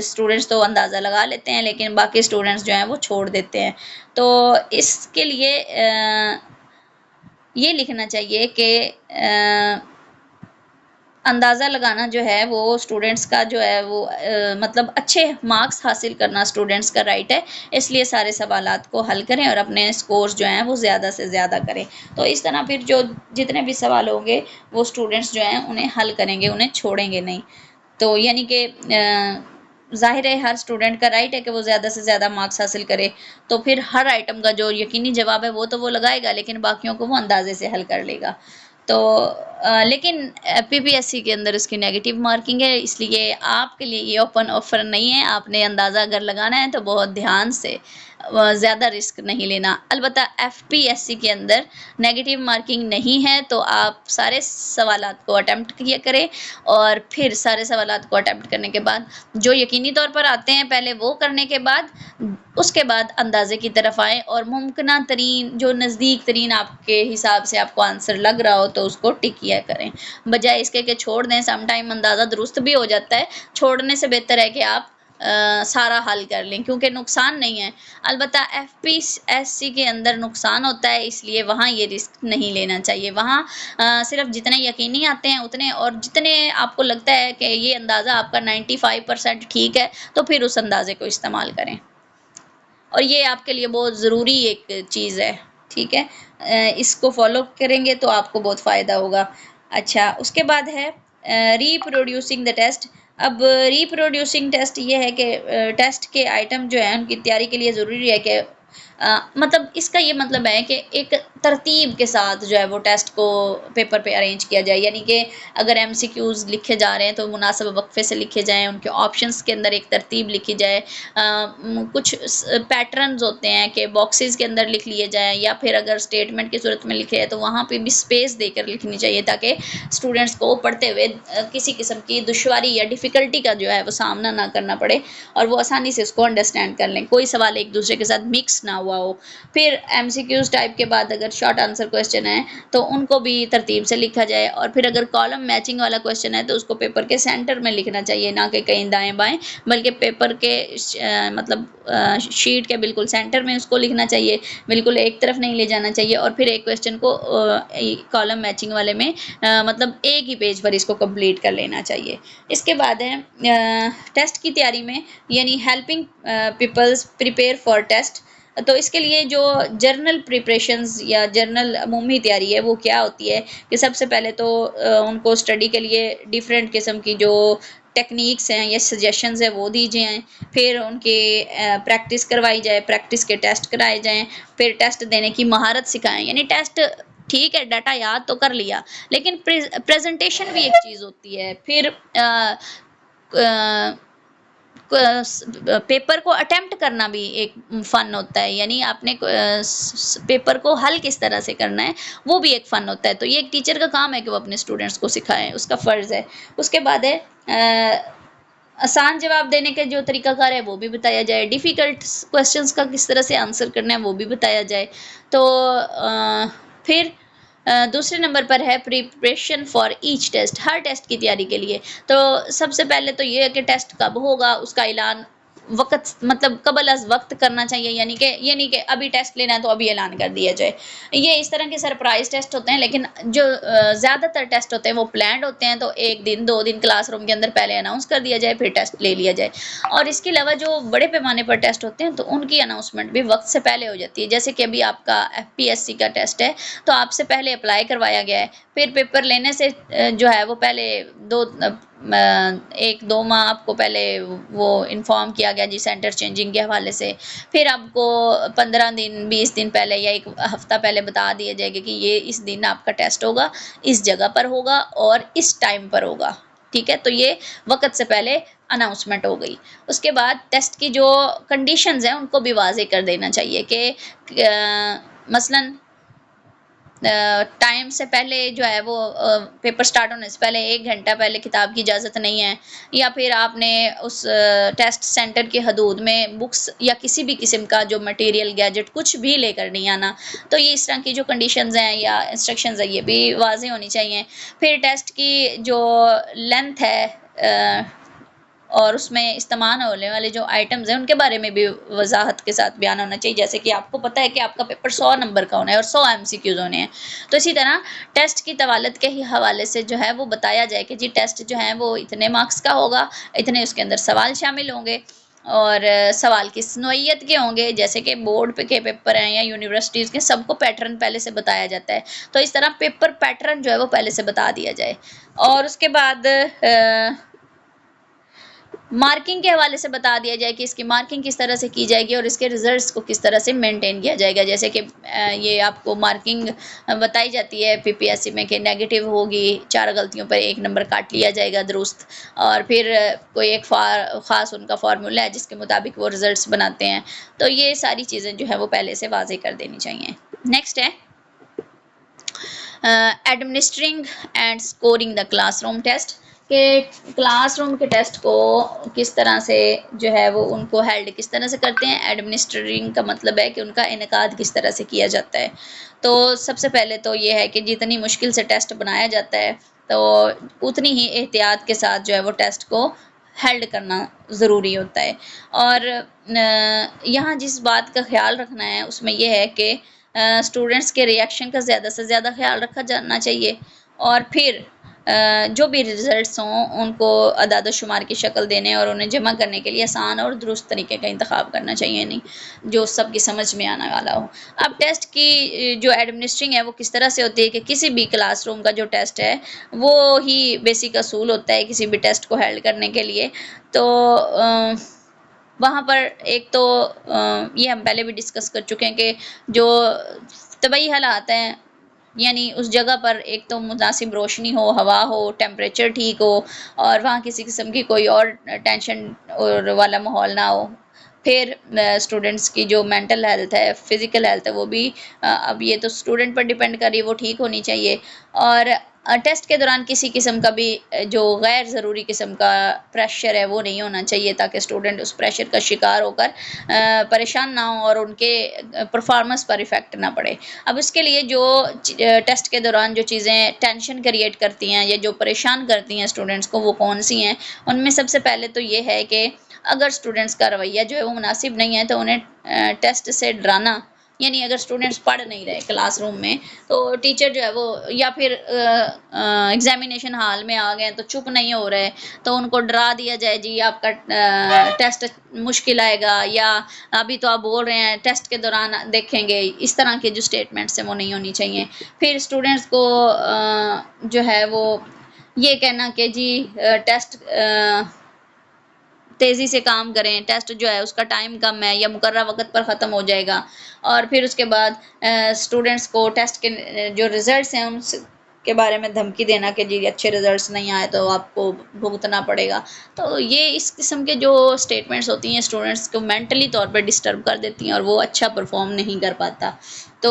स्टूडेंट्स तो अंदाज़ा लगा लेते हैं, लेकिन बाकी स्टूडेंट्स जो हैं वो छोड़ देते हैं। तो इसके लिए ये लिखना चाहिए कि अंदाज़ा लगाना जो है वो स्टूडेंट्स का जो है वो मतलब अच्छे मार्क्स हासिल करना स्टूडेंट्स का राइट है, इसलिए सारे सवालात को हल करें और अपने स्कोर्स जो हैं वो ज़्यादा से ज़्यादा करें। तो इस तरह फिर जो जितने भी सवाल होंगे वो स्टूडेंट्स जो हैं उन्हें हल करेंगे, उन्हें छोड़ेंगे नहीं। तो यानी कि ज़ाहिर है हर स्टूडेंट का राइट है कि वो ज़्यादा से ज़्यादा मार्क्स हासिल करे, तो फिर हर आइटम का जो यकीनी जवाब है वो तो वो लगाएगा, लेकिन बाकियों को वो अंदाजे से हल कर लेगा। तो लेकिन पीपीएससी के अंदर उसकी नेगेटिव मार्किंग है, इसलिए आपके लिए ये ओपन ऑफर नहीं है। आपने अंदाज़ा अगर लगाना है तो बहुत ध्यान से, ज़्यादा रिस्क नहीं लेना। अलबत्ता एफपीएससी के अंदर नेगेटिव मार्किंग नहीं है, तो आप सारे सवालात को अटेम्प्ट किया करें, और फिर सारे सवालात को अटेम्प्ट करने के बाद जो यकीनी तौर पर आते हैं पहले वो करने के बाद उसके बाद अंदाज़े की तरफ आएँ, और मुमकिन तरीन जो नज़दीक तरीन आपके हिसाब से आपको आंसर लग रहा हो तो उसको टिक किया करें, बजाय इसके कि छोड़ दें। सम टाइम अंदाज़ा दुरुस्त भी हो जाता है, छोड़ने से बेहतर है कि आप सारा हल कर लें, क्योंकि नुकसान नहीं है। अलबत्ता एफपीएससी के अंदर नुकसान होता है, इसलिए वहाँ ये रिस्क नहीं लेना चाहिए। वहाँ सिर्फ जितने यकीनी आते हैं उतने, और जितने आपको लगता है कि ये अंदाज़ा आपका 95% ठीक है तो फिर उस अंदाज़े को इस्तेमाल करें, और ये आपके लिए बहुत ज़रूरी एक चीज़ है। ठीक है, इसको फॉलो करेंगे तो आपको बहुत फ़ायदा होगा। अच्छा, उसके बाद है रीप्रोड्यूसिंग द टेस्ट। अब रीप्रोड्यूसिंग टेस्ट ये है कि टेस्ट के आइटम जो हैं उनकी तैयारी के लिए ज़रूरी है कि मतलब इसका ये मतलब है कि एक तरतीब के साथ जो है वो टेस्ट को पेपर पे अरेंज किया जाए, यानी कि अगर एमसीक्यूज लिखे जा रहे हैं तो मुनासिब वक्फे से लिखे जाएं, उनके ऑप्शंस के अंदर एक तरतीब लिखी जाए, कुछ पैटर्न्स होते हैं कि बॉक्सेस के अंदर लिख लिए जाएं, या फिर अगर स्टेटमेंट की सूरत में लिखे हैं तो वहाँ पे भी स्पेस देकर लिखनी चाहिए, ताकि स्टूडेंट्स को पढ़ते हुए किसी किस्म की दुश्वारी या डिफ़िकल्टी का जो है वो सामना ना करना पड़े और वो आसानी से उसको अंडरस्टैंड कर लें, कोई सवाल एक दूसरे के साथ मिक्स ना हुआ हो। फिर एमसीक्यूज टाइप के बाद अगर शॉर्ट आंसर क्वेश्चन है तो उनको भी तरतीब से लिखा जाए, और फिर अगर कॉलम मैचिंग वाला क्वेश्चन है तो उसको पेपर के सेंटर में लिखना चाहिए, ना कि कहीं दाएं बाएं, बल्कि पेपर के मतलब शीट के बिल्कुल सेंटर में उसको लिखना चाहिए, बिल्कुल एक तरफ नहीं ले जाना चाहिए। और फिर एक क्वेश्चन को कॉलम मैचिंग वाले में मतलब एक ही पेज पर इसको कंप्लीट कर लेना चाहिए। इसके बाद है टेस्ट की तैयारी में, यानी helping peoples prepare for test. तो इसके लिए जो जर्नल प्रिपरेशंस या जर्नल अमूमी तैयारी है वो क्या होती है कि सबसे पहले तो उनको स्टडी के लिए डिफरेंट किस्म की जो टेक्निक्स हैं या सजेशंस है वो दी जाएँ, फिर उनकी प्रैक्टिस करवाई जाए, प्रैक्टिस के टेस्ट कराए जाएँ, फिर टेस्ट देने की महारत सिखाएँ। यानी टेस्ट ठीक है, डाटा याद तो कर लिया, लेकिन प्रेजेंटेशन भी एक चीज़ होती है। फिर पेपर को अटेम्प्ट करना भी एक फ़न होता है, यानी आपने पेपर को हल किस तरह से करना है वो भी एक फ़न होता है। तो ये एक टीचर का काम है कि वो अपने स्टूडेंट्स को सिखाएं, उसका फ़र्ज़ है। उसके बाद है आसान जवाब देने का जो तरीकाकार है वो भी बताया जाए, डिफ़िकल्ट क्वेश्चंस का किस तरह से आंसर करना है वो भी बताया जाए। तो फिर दूसरे नंबर पर है प्रिपरेशन फॉर ईच टेस्ट, हर टेस्ट की तैयारी के लिए। तो सबसे पहले तो ये है कि टेस्ट कब होगा उसका ऐलान वक़्त मतलब कबल अज़ वक़्त करना चाहिए, यानी कि ये नहीं कि अभी टेस्ट लेना है तो अभी ऐलान कर दिया जाए। ये इस तरह के सरप्राइज़ टेस्ट होते हैं, लेकिन जो ज़्यादातर टेस्ट होते हैं वो प्लान्ड होते हैं, तो 1 दिन 2 दिन क्लासरूम के अंदर पहले अनाउंस कर दिया जाए, फिर टेस्ट ले लिया जाए। और इसके अलावा जो बड़े पैमाने पर टेस्ट होते हैं तो उनकी अनाउंसमेंट भी वक़्त से पहले हो जाती है। जैसे कि अभी आपका एफपीएससी का टेस्ट है तो आपसे पहले अप्लाई करवाया गया है, फिर पेपर लेने से जो है वो पहले 1-2 माह आपको पहले वो इन्फॉर्म किया गया जी सेंटर चेंजिंग के हवाले से, फिर आपको 15 दिन 20 दिन पहले या 1 हफ्ता पहले बता दिया जाएगा कि ये इस दिन आपका टेस्ट होगा, इस जगह पर होगा और इस टाइम पर होगा। ठीक है, तो ये वक़्त से पहले अनाउंसमेंट हो गई। उसके बाद टेस्ट की जो कंडीशंस हैं उनको भी वाज़ेह कर देना चाहिए कि मसलन टाइम से पहले जो है वो पेपर स्टार्ट होने से पहले 1 घंटा पहले किताब की इजाज़त नहीं है, या फिर आपने उस टेस्ट सेंटर की हदूद में बुक्स या किसी भी किस्म का जो मटेरियल गैजेट कुछ भी लेकर नहीं आना। तो ये इस तरह की जो कंडीशंस हैं या इंस्ट्रक्शंस हैं ये भी वाज़ेह होनी चाहिए। फिर टेस्ट की जो लेंथ है और उसमें इस्तेमाल होने वाले जो आइटम्स हैं उनके बारे में भी वजाहत के साथ बयान होना चाहिए। जैसे कि आपको पता है कि आपका पेपर 100 नंबर का होना है और 100 एमसीक्यूज होने हैं, तो इसी तरह टेस्ट की तवालत के ही हवाले से जो है वो बताया जाए कि जी टेस्ट जो है वो इतने मार्क्स का होगा, इतने उसके अंदर सवाल शामिल होंगे और सवाल किस नौइयत के होंगे। जैसे कि बोर्ड पे के पेपर हैं या यूनिवर्सिटीज़ के, सबको पैटर्न पहले से बताया जाता है, तो इस तरह पेपर पैटर्न जो है वो पहले से बता दिया जाए। और उसके बाद मार्किंग के हवाले से बता दिया जाए कि इसकी मार्किंग किस तरह से की जाएगी और इसके रिजल्ट्स को किस तरह से मेंटेन किया जाएगा। जैसे कि ये आपको मार्किंग बताई जाती है पीपीएससी में कि नेगेटिव होगी, 4 गलतियों पर 1 नंबर काट लिया जाएगा दुरुस्त, और फिर कोई एक ख़ास उनका फार्मूला है जिसके मुताबिक वो रिजल्ट्स बनाते हैं। तो ये सारी चीज़ें जो है वो पहले से वाज़ेह कर देनी चाहिए। नेक्स्ट है administering and scoring the classroom test, के क्लासरूम के टेस्ट को किस तरह से जो है वो उनको हेल्ड किस तरह से करते हैं। एडमिनिस्ट्रिंग का मतलब है कि उनका इनेकाद किस तरह से किया जाता है। तो सबसे पहले तो ये है कि जितनी मुश्किल से टेस्ट बनाया जाता है तो उतनी ही एहतियात के साथ जो है वो टेस्ट को हेल्ड करना ज़रूरी होता है। और यहाँ जिस बात का ख्याल रखना है उसमें यह है कि स्टूडेंट्स के रिएक्शन का ज़्यादा से ज़्यादा ख्याल रखा जाना चाहिए, और फिर जो भी रिज़ल्ट्स हों उनको अदाद शुमार की शक्ल देने और उन्हें जमा करने के लिए आसान और दुरुस्त तरीके का इंतखाब करना चाहिए, नहीं जो सबकी समझ में आने वाला हो। अब टेस्ट की जो एडमिनिस्ट्रिंग है वो किस तरह से होती है कि किसी भी क्लासरूम का जो टेस्ट है वो ही बेसिक असूल होता है किसी भी टेस्ट को हेल्ड करने के लिए। तो वहाँ पर एक तो ये हम पहले भी डिस्कस कर चुके हैं कि जो तबई हालात हैं, यानी उस जगह पर एक तो मुनासिब रोशनी हो, हवा हो, टेम्परेचर ठीक हो और वहाँ किसी किस्म की कोई और टेंशन और वाला माहौल ना हो। फिर स्टूडेंट्स की जो मेंटल हेल्थ है, फिज़िकल हेल्थ है, वो भी अब ये तो स्टूडेंट पर डिपेंड कर रही है, वो ठीक होनी चाहिए। और टेस्ट के दौरान किसी किस्म का भी जो गैर ज़रूरी किस्म का प्रेशर है वो नहीं होना चाहिए, ताकि स्टूडेंट उस प्रेशर का शिकार होकर परेशान ना हो और उनके परफॉर्मेंस पर इफ़ेक्ट ना पड़े। अब इसके लिए जो टेस्ट के दौरान जो चीज़ें टेंशन क्रिएट करती हैं या जो परेशान करती हैं स्टूडेंट्स को, वो कौन सी हैं? उनमें सबसे पहले तो ये है कि अगर स्टूडेंट्स का रवैया जो है वो मुनासिब नहीं है, तो उन्हें टेस्ट से डराना, यानी अगर स्टूडेंट्स पढ़ नहीं रहे क्लासरूम में, तो टीचर जो है वो, या फिर एग्जामिनेशन हॉल में आ गए तो चुप नहीं हो रहे, तो उनको डरा दिया जाए, जी आपका टेस्ट मुश्किल आएगा, या अभी तो आप बोल रहे हैं टेस्ट के दौरान देखेंगे। इस तरह के जो स्टेटमेंट्स हैं वो नहीं होनी चाहिए। फिर स्टूडेंट्स को जो है वो ये कहना कि जी टेस्ट तेज़ी से काम करें, टेस्ट जो है उसका टाइम कम है या मुकर्रर वक़्त पर ख़त्म हो जाएगा। और फिर उसके बाद स्टूडेंट्स को टेस्ट के जो रिज़ल्ट्स हैं उनके बारे में धमकी देना कि जी अच्छे रिज़ल्ट्स नहीं आए तो आपको भुगतना पड़ेगा। तो ये इस किस्म के जो स्टेटमेंट्स होती हैं स्टूडेंट्स को मेंटली तौर पे डिस्टर्ब कर देती हैं और वो अच्छा परफॉर्म नहीं कर पाता। तो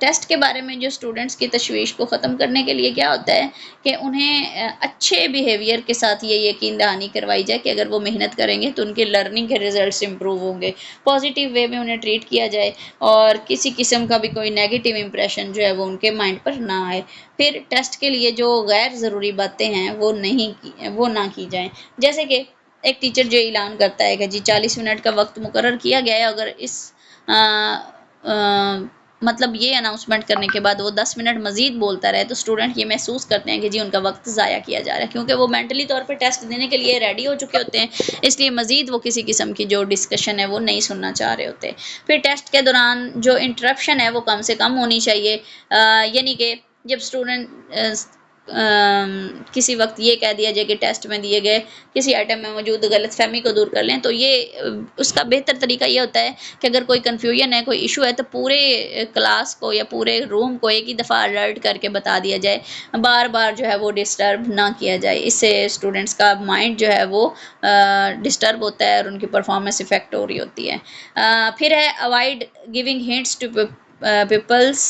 टेस्ट के बारे में जो स्टूडेंट्स की तशवीश को ख़त्म करने के लिए क्या होता है कि उन्हें अच्छे बिहेवियर के साथ ये यकीन दहानी करवाई जाए कि अगर वो मेहनत करेंगे तो उनके लर्निंग के रिजल्ट्स इंप्रूव होंगे। पॉजिटिव वे में उन्हें ट्रीट किया जाए और किसी किस्म का भी कोई नेगेटिव इंप्रेशन जो है वो उनके माइंड पर ना आए। फिर टेस्ट के लिए जो गैर ज़रूरी बातें हैं वो ना की जाएँ। जैसे कि एक टीचर जो ऐलान करता है कि जी 40 मिनट का वक्त मुकर्रर किया गया है, अगर इस मतलब ये अनाउंसमेंट करने के बाद वो 10 मिनट मज़ीद बोलता रहे, तो स्टूडेंट ये महसूस करते हैं कि जी उनका वक्त ज़ाया किया जा रहा है, क्योंकि वो मेंटली तौर पे टेस्ट देने के लिए रेडी हो चुके होते हैं, इसलिए मज़ीद वो किसी किस्म की जो डिस्कशन है वो नहीं सुनना चाह रहे होते। फिर टेस्ट के दौरान जो इंटरप्शन है वो कम से कम होनी चाहिए, यानी कि जब स्टूडेंट किसी वक्त ये कह दिया जाए कि टेस्ट में दिए गए किसी आइटम में मौजूद गलतफहमी को दूर कर लें, तो ये उसका बेहतर तरीका ये होता है कि अगर कोई कन्फ्यूजन है, कोई इशू है, तो पूरे क्लास को या पूरे रूम को एक ही दफ़ा अलर्ट करके बता दिया जाए, बार बार जो है वो डिस्टर्ब ना किया जाए। इससे स्टूडेंट्स का माइंड जो है वो डिस्टर्ब होता है और उनकी परफॉर्मेंस इफ़ेक्ट हो रही होती है। फिर है avoid giving hints to peoples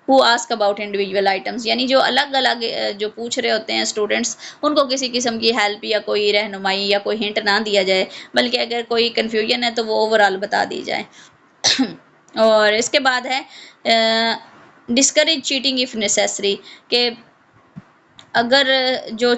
who ask about individual items, यानी जो अलग अलग जो पूछ रहे होते हैं स्टूडेंट्स, उनको किसी किस्म की हेल्प या कोई रहनुमाई या कोई हिंट ना दिया जाए, बल्कि अगर कोई कन्फ्यूजन है तो वो ओवरऑल बता दी जाए। और इसके बाद है डिस्करेज चीटिंग इफ़ नेसेसरी, कि अगर जो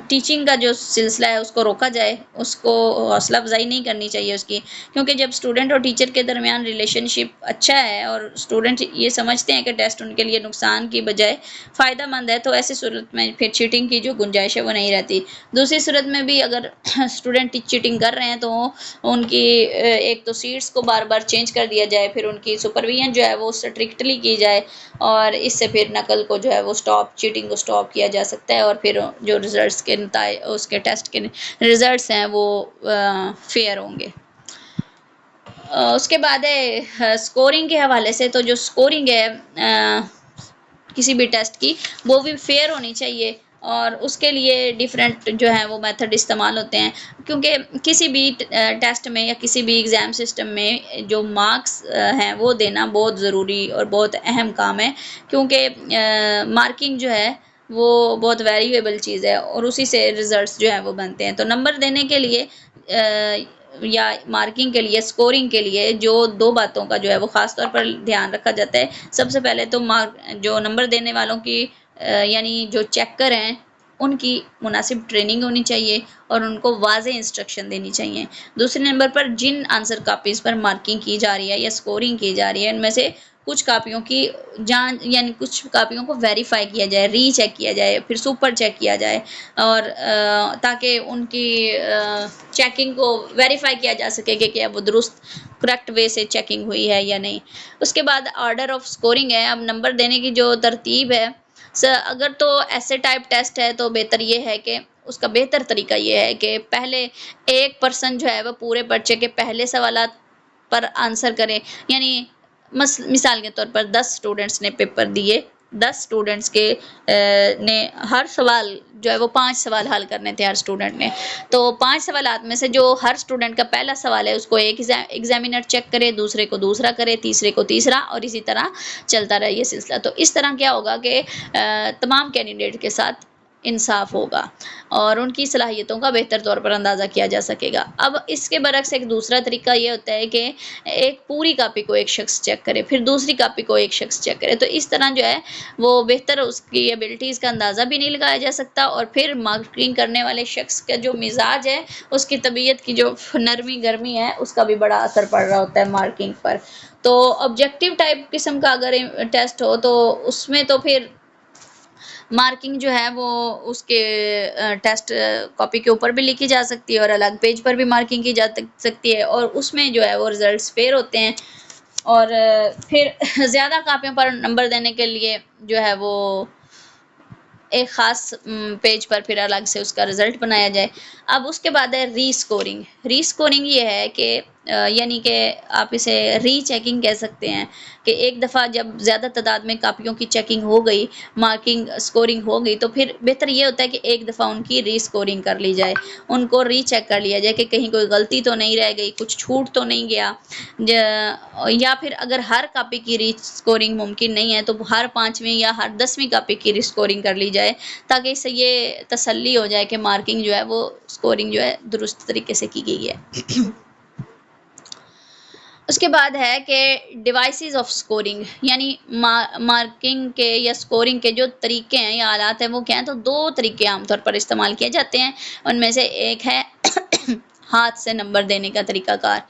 टीचिंग का जो सिलसिला है उसको रोका जाए, उसको हौसला अफजाई नहीं करनी चाहिए उसकी, क्योंकि जब स्टूडेंट और टीचर के दरमियान रिलेशनशिप अच्छा है और स्टूडेंट ये समझते हैं कि टेस्ट उनके लिए नुकसान की बजाय फ़ायदेमंद है, तो ऐसी सूरत में फिर चीटिंग की जो गुंजाइश है वो नहीं रहती। दूसरी सूरत में भी अगर स्टूडेंट चीटिंग कर रहे हैं तो उनकी एक तो सीट्स को बार बार चेंज कर दिया जाए, फिर उनकी सुपरविजन जो है वो स्ट्रिक्टली की जाए, और इससे फिर नकल को जो है वो चीटिंग को स्टॉप किया जा सकता है, और फिर जो रिजल्ट्स के उसके टेस्ट के रिजल्ट्स हैं वो फेयर होंगे। उसके बाद है स्कोरिंग के हवाले से, तो जो स्कोरिंग है किसी भी टेस्ट की वो भी फेयर होनी चाहिए, और उसके लिए डिफरेंट जो है वो मेथड इस्तेमाल होते हैं, क्योंकि किसी भी टेस्ट में या किसी भी एग्ज़ाम सिस्टम में जो मार्क्स हैं वो देना बहुत ज़रूरी और बहुत अहम काम है, क्योंकि मार्किंग जो है वो बहुत वेरिएबल चीज़ है और उसी से रिज़ल्ट्स जो है वो बनते हैं। तो नंबर देने के लिए या मार्किंग के लिए, स्कोरिंग के लिए जो 2 बातों का जो है वो ख़ास तौर पर ध्यान रखा जाता है। सबसे पहले तो जो नंबर देने वालों की यानी जो चेकर हैं उनकी मुनासिब ट्रेनिंग होनी चाहिए और उनको वाज़ेह इंस्ट्रक्शन देनी चाहिए। दूसरे नंबर पर जिन आंसर कॉपीज़ पर मार्किंग की जा रही है या स्कोरिंग की जा रही है, उनमें से कुछ कापियों की जांच, यानी कुछ कापियों को वेरीफाई किया जाए, रीचेक किया जाए, फिर सुपर चेक किया जाए, और ताकि उनकी चेकिंग को वेरीफाई किया जा सके कि क्या वो दुरुस्त करेक्ट वे से चेकिंग हुई है या नहीं। उसके बाद ऑर्डर ऑफ स्कोरिंग है। अब नंबर देने की जो तरतीब है, अगर तो ऐसे टाइप टेस्ट है तो बेहतर ये है कि उसका बेहतर तरीका ये है कि पहले एक पर्सन जो है वो पूरे पर्चे के पहले सवालात पर आंसर करे। यानी मिसाल के तौर पर 10 स्टूडेंट्स ने पेपर दिए, 10 स्टूडेंट्स के ने हर सवाल जो है वो 5 सवाल हल करने थे हर स्टूडेंट ने। तो 5 सवालात में से जो हर स्टूडेंट का पहला सवाल है उसको एक एग्जामिनर चेक करे, दूसरे को दूसरा करे, तीसरे को तीसरा, और इसी तरह चलता रहे ये सिलसिला। तो इस तरह क्या होगा कि तमाम कैंडिडेट के साथ इंसाफ होगा और उनकी सलाहियतों का बेहतर तौर पर अंदाज़ा किया जा सकेगा। अब इसके बरक्स एक दूसरा तरीका ये होता है कि एक पूरी कॉपी को एक शख्स चेक करे, फिर दूसरी कॉपी को एक शख्स चेक करे। तो इस तरह जो है वो बेहतर उसकी एबिलिटीज़ का अंदाज़ा भी नहीं लगाया जा सकता, और फिर मार्किंग करने वाले शख्स का जो मिजाज है, उसकी तबीयत की जो नरमी गर्मी है, उसका भी बड़ा असर पड़ रहा होता है मार्किंग पर। तो ऑब्जेक्टिव टाइप किस्म का अगर टेस्ट हो तो उसमें तो फिर मार्किंग जो है वो उसके टेस्ट कॉपी के ऊपर भी लिखी जा सकती है और अलग पेज पर भी मार्किंग की जा सकती है, और उसमें जो है वो रिजल्ट्स फेयर होते हैं। और फिर ज़्यादा कापियों पर नंबर देने के लिए जो है वो एक ख़ास पेज पर फिर अलग से उसका रिज़ल्ट बनाया जाए। अब उसके बाद है रीस्कोरिंग। रीस्कोरिंग ये है कि यानी कि आप इसे रीचेकिंग कह सकते हैं कि एक दफ़ा जब ज़्यादा तादाद में कापियों की चेकिंग हो गई, मार्किंग स्कोरिंग हो गई, तो फिर बेहतर ये होता है कि एक दफ़ा उनकी रीस्कोरिंग कर ली जाए, उनको रीचेक कर लिया जाए कि कहीं कोई गलती तो नहीं रह गई, कुछ छूट तो नहीं गया। या फिर अगर हर कापी की रीस्कोरिंग मुमकिन नहीं है तो हर 5वीं या हर 10वीं कापी की रीस्कोरिंग कर ली जाए, ताकि इससे ये तसल्ली हो जाए कि मार्किंग जो है वो स्कोरिंग जो है दुरुस्त तरीके से की गई है। उसके बाद है कि डिवाइसेस ऑफ स्कोरिंग, यानी मार्किंग के या स्कोरिंग के जो तरीके हैं या आलात हैं वो क्या हैं। तो 2 तरीके आमतौर पर इस्तेमाल किए जाते हैं, उनमें से एक है हाथ से नंबर देने का तरीकाकार।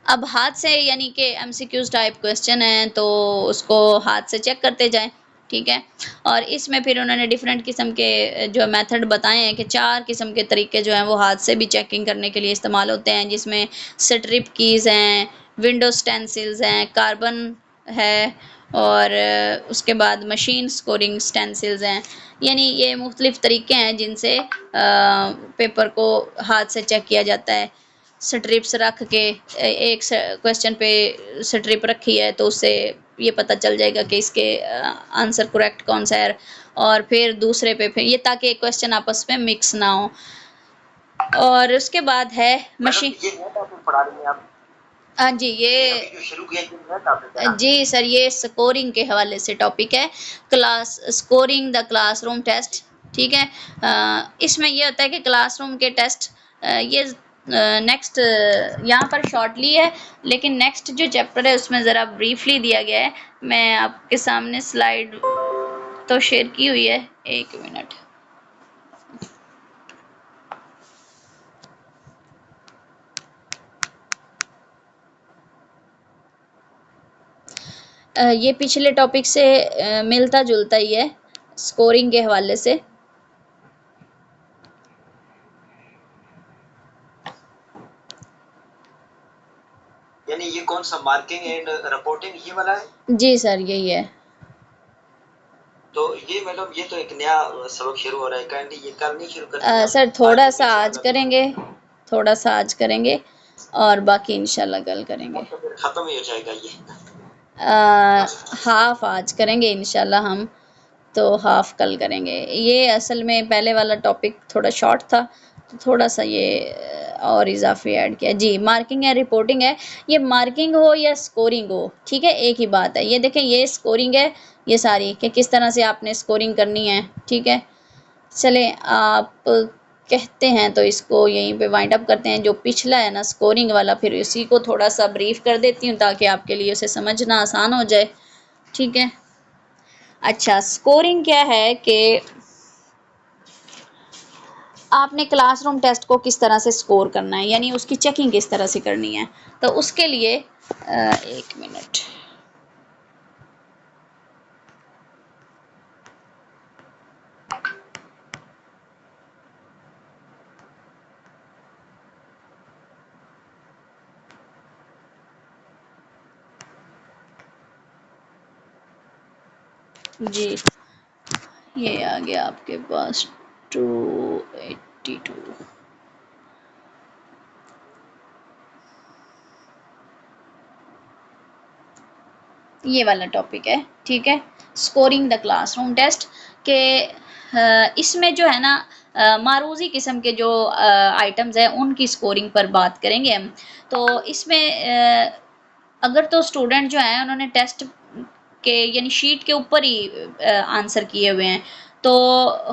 अब हाथ से यानी कि एमसीक्यूज टाइप क्वेश्चन है तो उसको हाथ से चेक करते जाएं, ठीक है। और इसमें फिर उन्होंने डिफरेंट किस्म के जो मेथड बताए हैं कि 4 किस्म के तरीके जो हैं वो हाथ से भी चेकिंग करने के लिए इस्तेमाल होते हैं, जिसमें स्ट्रिप कीज़ हैं, विंडो स्टेंसिल्स हैं, कार्बन है, और उसके बाद मशीन स्कोरिंग स्टेंसिल्स हैं। यानी ये मुख्तलिफ तरीके हैं जिनसे पेपर को हाथ से चेक किया जाता है। स्ट्रिप्स रख के एक क्वेश्चन पे स्ट्रिप रखी है तो उससे ये पता चल जाएगा कि इसके आंसर करेक्ट कौन सा है, और फिर दूसरे पे फिर ये, ताकि क्वेश्चन आपस में मिक्स ना हो। और उसके बाद है मशीन। पढ़ा रही हैं आप? हाँ जी, ये जो शुरू किया जी सर, ये स्कोरिंग के हवाले से टॉपिक है, class scoring the classroom test, ठीक है। इसमें ये होता है कि क्लासरूम के टेस्ट ये नेक्स्ट यहाँ पर शॉर्टली है, लेकिन नेक्स्ट जो चैप्टर है उसमें ज़रा ब्रीफली दिया गया है। मैं आपके सामने स्लाइड तो शेयर की हुई है, 1 मिनट। ये पिछले टॉपिक से मिलता जुलता ही है स्कोरिंग के हवाले से। यानी ये कौन सा मार्किंग एंड रिपोर्टिंग ये वाला है? जी सर, यही है। तो ये मतलब ये तो एक नया सबक शुरू हो रहा है, काइंडली ये कल नहीं शुरू कर सर थोड़ा सा आज करेंगे, थोड़ा सा आज करेंगे और बाकी इंशाल्लाह कल करेंगे। तो फिर खत्म ही हो जाएगा ये। हाफ आज करेंगे इंशाल्लाह हम, तो हाफ कल करेंगे। ये असल में पहले वाला टॉपिक थोड़ा शॉर्ट था तो थोड़ा सा ये और इजाफी ऐड किया। जी, मार्किंग है, रिपोर्टिंग है। ये मार्किंग हो या स्कोरिंग हो, ठीक है, एक ही बात है। ये देखें, ये स्कोरिंग है, ये सारी कि किस तरह से आपने स्कोरिंग करनी है, ठीक है। चलें, आप कहते हैं तो इसको यहीं पे वाइंड अप करते हैं। जो पिछला है ना स्कोरिंग वाला, फिर इसी को थोड़ा सा ब्रीफ कर देती हूँ ताकि आपके लिए उसे समझना आसान हो जाए, ठीक है। अच्छा, स्कोरिंग क्या है कि आपने क्लासरूम टेस्ट को किस तरह से स्कोर करना है, यानी उसकी चेकिंग किस तरह से करनी है। तो उसके लिए 1 मिनट। जी, ये आ गया आपके पास 2 52 ये वाला टॉपिक है, ठीक है। स्कोरिंग द क्लासरूम टेस्ट के इसमें जो है ना मारूजी किस्म के जो आइटम्स हैं उनकी स्कोरिंग पर बात करेंगे हम। तो इसमें अगर तो स्टूडेंट जो हैं उन्होंने टेस्ट के यानी शीट के ऊपर ही आंसर किए हुए हैं तो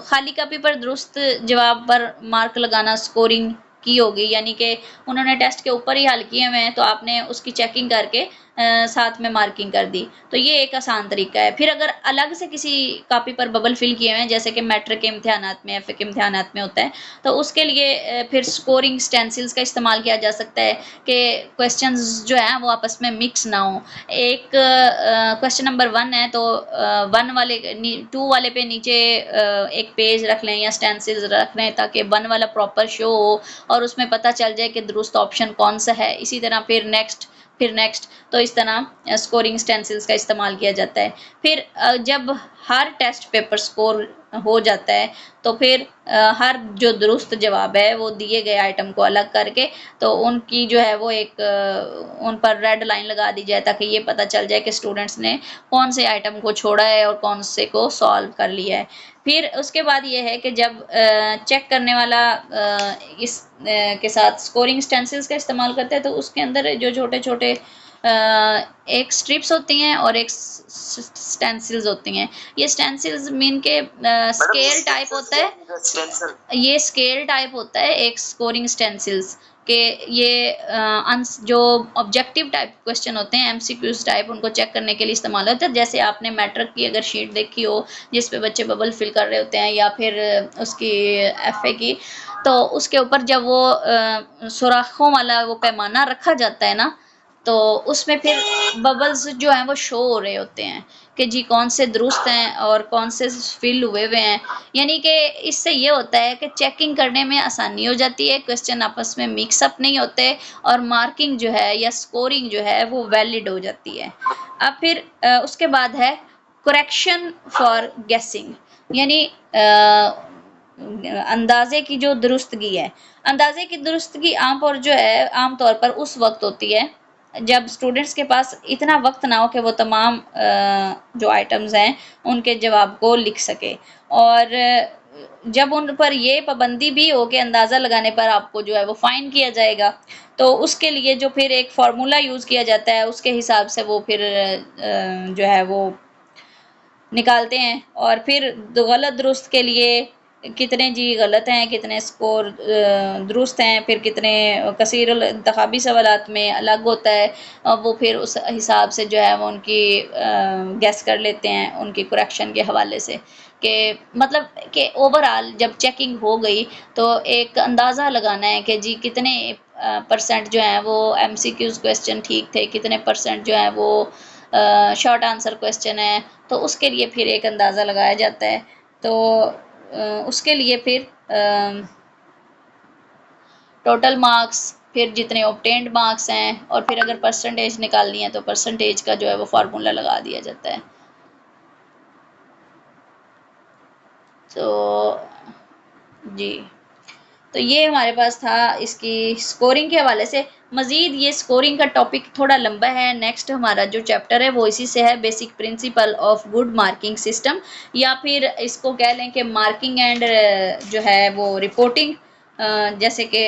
खाली कापी पर दुरुस्त जवाब पर मार्क लगाना स्कोरिंग की होगी, यानी कि उन्होंने टेस्ट के ऊपर ही हल किए हुए हैं तो आपने उसकी चेकिंग करके साथ में मार्किंग कर दी, तो ये एक आसान तरीका है। फिर अगर अलग से किसी कापी पर बबल फिल किए हुए हैं जैसे कि मैट्रिक के इम्तिहानात में, एफ के इम्तिहानात में होता है, तो उसके लिए फिर स्कोरिंग स्टेंसिल्स का इस्तेमाल किया जा सकता है कि क्वेश्चंस जो हैं वो आपस में मिक्स ना हो। एक क्वेश्चन नंबर 1 है तो 1 वाले 2 वाले पे नीचे एक पेज रख लें या स्टेंसिल्स रख लें ताकि 1 वाला प्रॉपर शो हो और उसमें पता चल जाए कि दुरुस्त ऑप्शन कौन सा है। इसी तरह फिर नेक्स्ट, तो इस तरह स्कोरिंग स्टेंसिल्स का इस्तेमाल किया जाता है। फिर जब हर टेस्ट पेपर स्कोर हो जाता है तो फिर हर जो दुरुस्त जवाब है वो दिए गए आइटम को अलग करके तो उनकी जो है वो एक उन पर रेड लाइन लगा दी जाए ताकि ये पता चल जाए कि स्टूडेंट्स ने कौन से आइटम को छोड़ा है और कौन से को सॉल्व कर लिया है। फिर उसके बाद ये है कि जब चेक करने वाला इस के साथ स्कोरिंग स्टेंसिल्स का इस्तेमाल करते हैं तो उसके अंदर जो छोटे छोटे एक स्ट्रिप्स होती हैं और एक स्टेंसिल्स होती हैं। ये स्टेंसिल्स मीन के स्केल टाइप होता है, ये स्केल टाइप होता है एक स्कोरिंग स्टेंसिल्स के ये जो ऑब्जेक्टिव टाइप क्वेश्चन होते हैं एमसीक्यूज टाइप उनको चेक करने के लिए इस्तेमाल होता है। जैसे आपने मैट्रिक की अगर शीट देखी हो जिस पे बच्चे बबल फिल कर रहे होते हैं या फिर उसकी एफए की, तो उसके ऊपर जब वो सुराखों वाला वो पैमाना रखा जाता है ना तो उसमें फिर बबल्स जो हैं वो शो हो रहे होते हैं कि जी कौन से दुरुस्त हैं और कौन से फिल हुए हुए हैं। यानी कि इससे ये होता है कि चेकिंग करने में आसानी हो जाती है, क्वेश्चन आपस में मिक्सअप नहीं होते और मार्किंग जो है या स्कोरिंग जो है वो वैलिड हो जाती है। अब फिर उसके बाद है करेक्शन फॉर गेसिंग, यानी अंदाजे की जो दुरुस्तगी है। अंदाजे की दुरुस्तगी आमतौर पर उस वक्त होती है जब स्टूडेंट्स के पास इतना वक्त ना हो कि वो तमाम जो आइटम्स हैं उनके जवाब को लिख सके और जब उन पर ये पाबंदी भी हो कि अंदाज़ा लगाने पर आपको जो है वो फ़ाइन किया जाएगा, तो उसके लिए जो फिर एक फार्मूला यूज़ किया जाता है उसके हिसाब से वो फिर जो है वो निकालते हैं और फिर गलत दुरुस्त के लिए कितने जी गलत हैं, कितने स्कोर दुरुस्त हैं, फिर कितने कसीरुल इंतखाबी सवालात में अलग होता है। वो फिर उस हिसाब से जो है वो उनकी गैस कर लेते हैं उनकी करेक्शन के हवाले से कि मतलब कि ओवरऑल जब चेकिंग हो गई तो एक अंदाज़ा लगाना है कि जी कितने परसेंट जो हैं वो एमसीक्यूज़ क्वेश्चन ठीक थे, कितने परसेंट जो है वो शॉर्ट आंसर क्वेश्चन है, तो उसके लिए फिर एक अंदाज़ा लगाया जाता है। तो उसके लिए फिर टोटल मार्क्स, फिर जितने ऑब्टेन्ड मार्क्स हैं और फिर अगर परसेंटेज निकालनी है तो परसेंटेज का जो है वो फार्मूला लगा दिया जाता है। तो जी, तो ये हमारे पास था इसकी स्कोरिंग के हवाले से। मज़ीद ये स्कोरिंग का टॉपिक थोड़ा लंबा है, नेक्स्ट हमारा जो चैप्टर है वो इसी से है, basic principle of good marking system, या फिर इसको कह लें कि मार्किंग एंड जो है वो रिपोर्टिंग। जैसे कि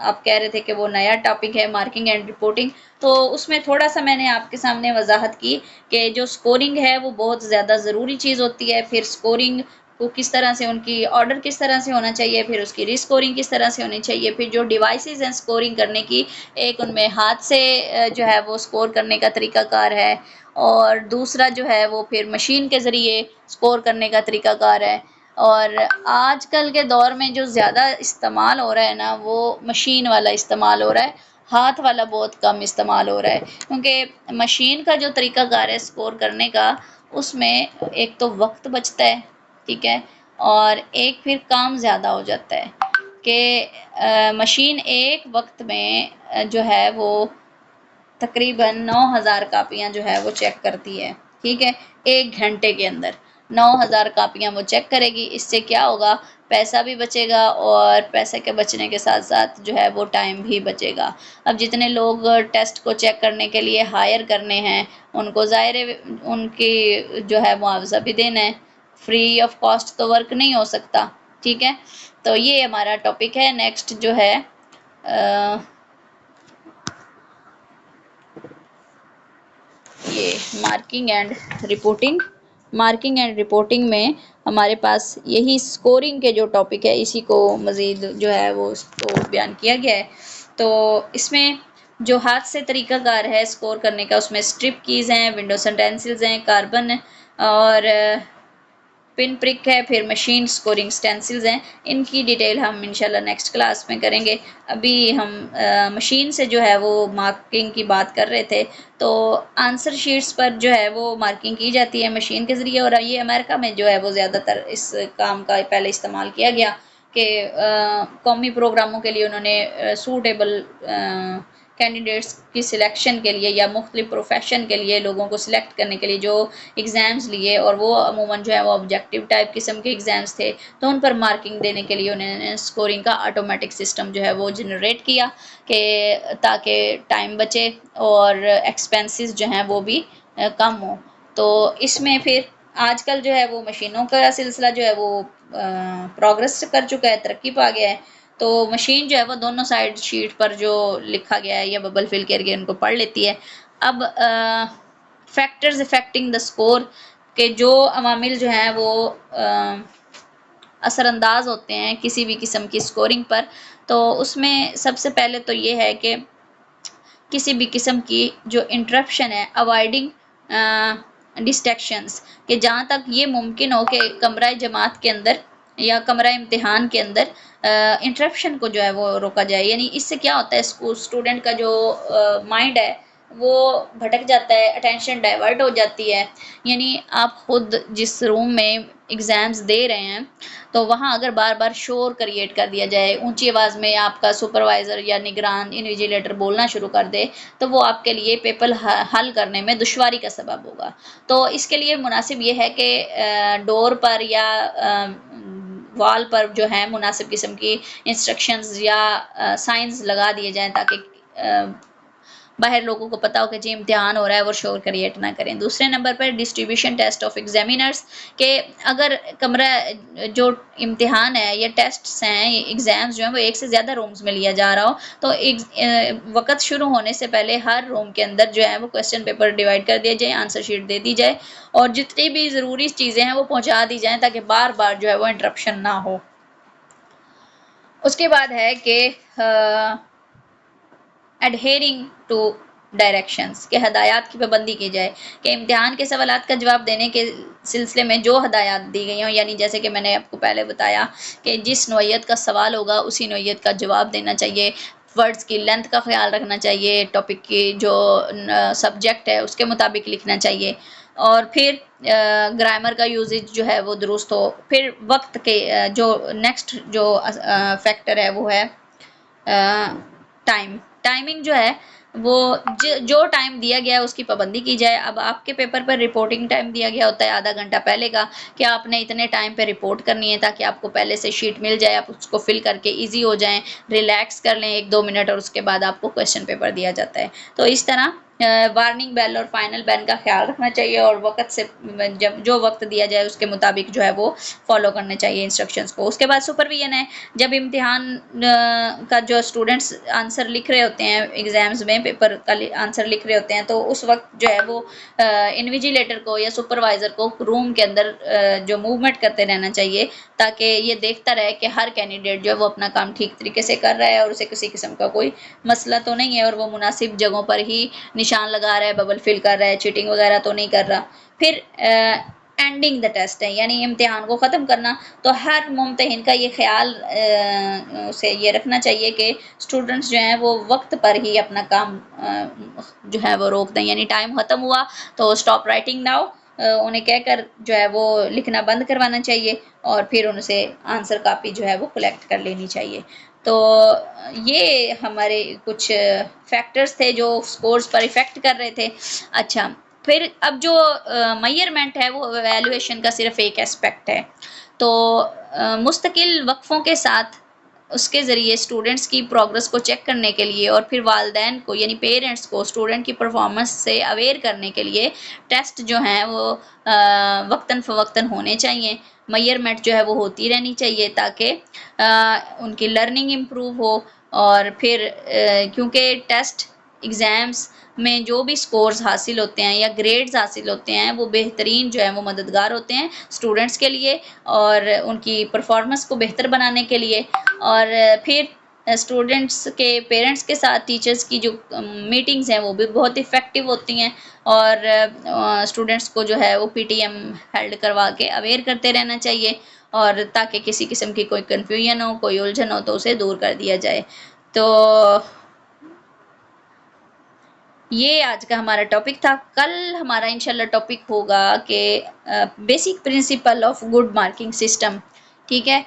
आप कह रहे थे कि वो नया टॉपिक है मार्किंग एंड रिपोर्टिंग, तो उसमें थोड़ा सा मैंने आपके सामने वजाहत की कि जो स्कोरिंग है वो बहुत ज़्यादा ज़रूरी चीज़ होती है। फिर स्कोरिंग को किस तरह से, उनकी ऑर्डर किस तरह से होना चाहिए, फिर उसकी रीस्कोरिंग किस तरह से होनी चाहिए, फिर जो डिवाइसेस हैं स्कोरिंग करने की, एक उनमें हाथ से जो है वो स्कोर करने का तरीकाकार है और दूसरा जो है वो फिर मशीन के ज़रिए स्कोर करने का तरीकाकार है। और आजकल के दौर में जो ज़्यादा इस्तेमाल हो रहा है ना वो मशीन वाला इस्तेमाल हो रहा है, हाथ वाला बहुत कम इस्तेमाल हो रहा है, क्योंकि मशीन का जो तरीकाकार है स्कोर करने का उसमें एक तो वक्त बचता है, ठीक है, और एक फिर काम ज़्यादा हो जाता है कि मशीन एक वक्त में जो है वो तकरीबन 9000 कापियाँ जो है वो चेक करती है, ठीक है, 1 घंटे के अंदर 9000 कापियाँ वो चेक करेगी। इससे क्या होगा, पैसा भी बचेगा और पैसे के बचने के साथ साथ जो है वो टाइम भी बचेगा। अब जितने लोग टेस्ट को चेक करने के लिए हायर करने हैं उनको ज़ाहिर है उनकी जो है मुआवजा भी देना है, फ्री ऑफ कॉस्ट तो वर्क नहीं हो सकता। ठीक है, तो ये हमारा टॉपिक है। नेक्स्ट जो है ये marking and reporting. Marking and reporting में हमारे पास यही स्कोरिंग के जो टॉपिक है इसी को मज़ीद जो है वो उसको बयान किया गया है। तो इसमें जो हाथ से तरीकाकार है स्कोर करने का उसमें स्ट्रिप कीज़ हैं, विंडो सेंटेंसिल्स हैं, कार्बन और पिन प्रिक है, फिर मशीन स्कोरिंग स्टेंसिल्स हैं। इनकी डिटेल हम इंशाल्लाह नेक्स्ट क्लास में करेंगे। अभी हम मशीन से जो है वो मार्किंग की बात कर रहे थे। तो आंसर शीट्स पर जो है वो मार्किंग की जाती है मशीन के ज़रिए और ये अमेरिका में जो है वो ज़्यादातर इस काम का पहले इस्तेमाल किया गया कि कौमी प्रोग्रामों के लिए उन्होंने सूटेबल कैंडिडेट्स की सिलेक्शन के लिए या मुख्तलिफ प्रोफेशन के लिए लोगों को सिलेक्ट करने के लिए जो एग्ज़ाम्स लिए और वो अमूमन जो है वो ऑब्जेक्टिव टाइप किस्म के एग्ज़ाम्स थे, तो उन पर मार्किंग देने के लिए उन्होंने स्कोरिंग का ऑटोमेटिक सिस्टम जो है वो जनरेट किया कि ताकि टाइम बचे और एक्सपेंसेस जो हैं वो भी कम हो। तो इसमें फिर आजकल जो है वो मशीनों का सिलसिला जो है वो प्रोग्रेस कर चुका है, तरक्की पा गया है। तो मशीन जो है वो दोनों साइड शीट पर जो लिखा गया है या बबल फिल करके उनको पढ़ लेती है। अब फैक्टर्स अफेक्टिंग द स्कोर के जो अवामिल जो हैं वो असरअंदाज होते हैं किसी भी किस्म की स्कोरिंग पर, तो उसमें सबसे पहले तो ये है कि किसी भी किस्म की जो इंटरप्शन है अवॉइडिंग डिस्ट्रैक्शंस, कि जहाँ तक ये मुमकिन हो कि कमरा जमात के अंदर या कमरा इम्तिहान के अंदर इंटरप्शन को जो है वो रोका जाए। यानी इससे क्या होता है स्टूडेंट का जो माइंड है वो भटक जाता है, अटेंशन डाइवर्ट हो जाती है। यानी आप खुद जिस रूम में एग्ज़ाम्स दे रहे हैं तो वहाँ अगर बार बार शोर क्रिएट कर दिया जाए, ऊंची आवाज़ में आपका सुपरवाइज़र या निगरान इन्विजिलेटर बोलना शुरू कर दे, तो वो आपके लिए पेपर हल करने में दुश्वारी का सबब होगा। तो इसके लिए मुनासिब ये है कि डोर पर या वॉल पर जो है मुनासिब किस्म की इंस्ट्रक्शंस या साइंस लगा दिए जाएँ ताकि बाहर लोगों को पता हो कि जी इम्तिहान हो रहा है, वो शोर क्रिएट ना करें। दूसरे नंबर पर डिस्ट्रीब्यूशन टेस्ट ऑफ एग्जामिनर्स, के अगर कमरा जो इम्तिहान है या टेस्ट्स हैं एग्ज़ाम्स जो हैं वो एक से ज़्यादा रूम्स में लिया जा रहा हो तो वक्त शुरू होने से पहले हर रूम के अंदर जो है वो क्वेश्चन पेपर डिवाइड कर दिया जाए, आंसर शीट दे दी जाए और जितनी भी ज़रूरी चीज़ें हैं वो पहुँचा दी जाएँ ताकि बार बार जो है वो इंटरप्शन ना हो। उसके बाद है कि एडहेरिंग टू डायरेक्शंस, के हदायत की पाबंदी की जाए कि इम्तिहान के सवालात का जवाब देने के सिलसिले में जो हदायत दी गई हों, यानी जैसे कि मैंने आपको पहले बताया कि जिस नौइयत का सवाल होगा उसी नौइयत का जवाब देना चाहिए, वर्ड्स की लेंथ का ख्याल रखना चाहिए, टॉपिक की जो सब्जेक्ट है उसके मुताबिक लिखना चाहिए और फिर ग्रामर का यूजेज जो है वो दुरुस्त हो। फिर वक्त के जो नेक्स्ट जो फैक्टर है वो है टाइमिंग जो है वो जो टाइम दिया गया है उसकी पाबंदी की जाए। अब आपके पेपर पर रिपोर्टिंग टाइम दिया गया होता है आधा घंटा पहले का कि आपने इतने टाइम पे रिपोर्ट करनी है ताकि आपको पहले से शीट मिल जाए, आप उसको फिल करके इजी हो जाएं, रिलैक्स कर लें 1-2 मिनट और उसके बाद आपको क्वेश्चन पेपर दिया जाता है। तो इस तरह वार्निंग बेल और फाइनल बेल का ख्याल रखना चाहिए और वक्त से जब जो वक्त दिया जाए उसके मुताबिक जो है वो फॉलो करने चाहिए इंस्ट्रक्शंस को। उसके बाद सुपरविजन है, जब इम्तिहान का जो स्टूडेंट्स आंसर लिख रहे होते हैं एग्ज़ाम्स में पेपर का आंसर लिख रहे होते हैं तो उस वक्त जो है वो इन्विजिलेटर को या सुपरवाइज़र को रूम के अंदर जो मूवमेंट करते रहना चाहिए ताकि ये देखता रहे कि हर कैंडिडेट जो है वो अपना काम ठीक तरीके से कर रहा है और उसे किसी किस्म का कोई मसला तो नहीं है और वो मुनासिब जगहों पर ही निशान लगा रहा है, बबल फिल कर रहा है, चीटिंग वगैरह तो नहीं कर रहा। फिर एंडिंग द टेस्ट है यानी इम्तिहान को ख़त्म करना। तो हर मुम्तहिन का ये ख्याल उसे ये रखना चाहिए कि स्टूडेंट्स जो हैं वो वक्त पर ही अपना काम जो है वो रोक दें, यानी टाइम ख़त्म हुआ तो स्टॉप राइटिंग नाउ उन्हें कहकर जो है वो लिखना बंद करवाना चाहिए और फिर उनसे आंसर कापी जो है वो कलेक्ट कर लेनी चाहिए। तो ये हमारे कुछ फैक्टर्स थे जो स्कोर्स पर इफ़ेक्ट कर रहे थे। अच्छा, फिर अब जो मेजरमेंट है वो एवेल्यूएशन का सिर्फ एक एस्पेक्ट है। तो मुस्तकिल वक्फों के साथ उसके ज़रिए स्टूडेंट्स की प्रोग्रेस को चेक करने के लिए और फिर वालदैन को यानी पेरेंट्स को स्टूडेंट की परफॉर्मेंस से अवेयर करने के लिए टेस्ट जो हैं वो वक्तन फ़वक्तन होने चाहिए। मेजरमेंट जो है वो होती रहनी चाहिए ताकि उनकी लर्निंग इम्प्रूव हो। और फिर क्योंकि टेस्ट एग्ज़ाम्स में जो भी स्कोर्स हासिल होते हैं या ग्रेड्स हासिल होते हैं वो बेहतरीन जो है वो मददगार होते हैं स्टूडेंट्स के लिए और उनकी परफॉर्मेंस को बेहतर बनाने के लिए। और फिर स्टूडेंट्स के पेरेंट्स के साथ टीचर्स की जो मीटिंग्स हैं वो भी बहुत इफ़ेक्टिव होती हैं। और स्टूडेंट्स को जो है वो पीटीएम हेल्ड करवा के अवेयर करते रहना चाहिए और ताकि किसी किस्म की कोई कन्फ्यूजन हो, कोई उलझन हो तो उसे दूर कर दिया जाए। तो ये आज का हमारा टॉपिक था। कल हमारा इंशाल्लाह टॉपिक होगा कि basic principle of good marking system. ठीक है।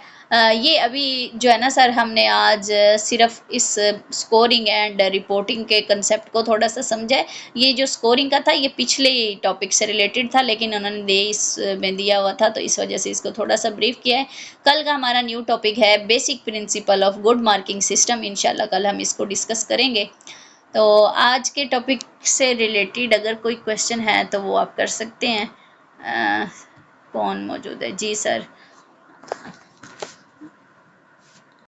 ये अभी जो है ना सर हमने आज सिर्फ इस स्कोरिंग एंड रिपोर्टिंग के कंसेप्ट को थोड़ा सा समझा है। ये जो स्कोरिंग का था ये पिछले टॉपिक से रिलेटेड था लेकिन उन्होंने दे इसमें दिया हुआ था तो इस वजह से इसको थोड़ा सा ब्रीफ किया है। कल का हमारा न्यू टॉपिक है basic principle of good marking system. इंशाल्लाह कल हम इसको डिस्कस करेंगे। तो आज के टॉपिक से रिलेटेड अगर कोई क्वेश्चन है तो वो आप कर सकते हैं। कौन मौजूद है? जी सर।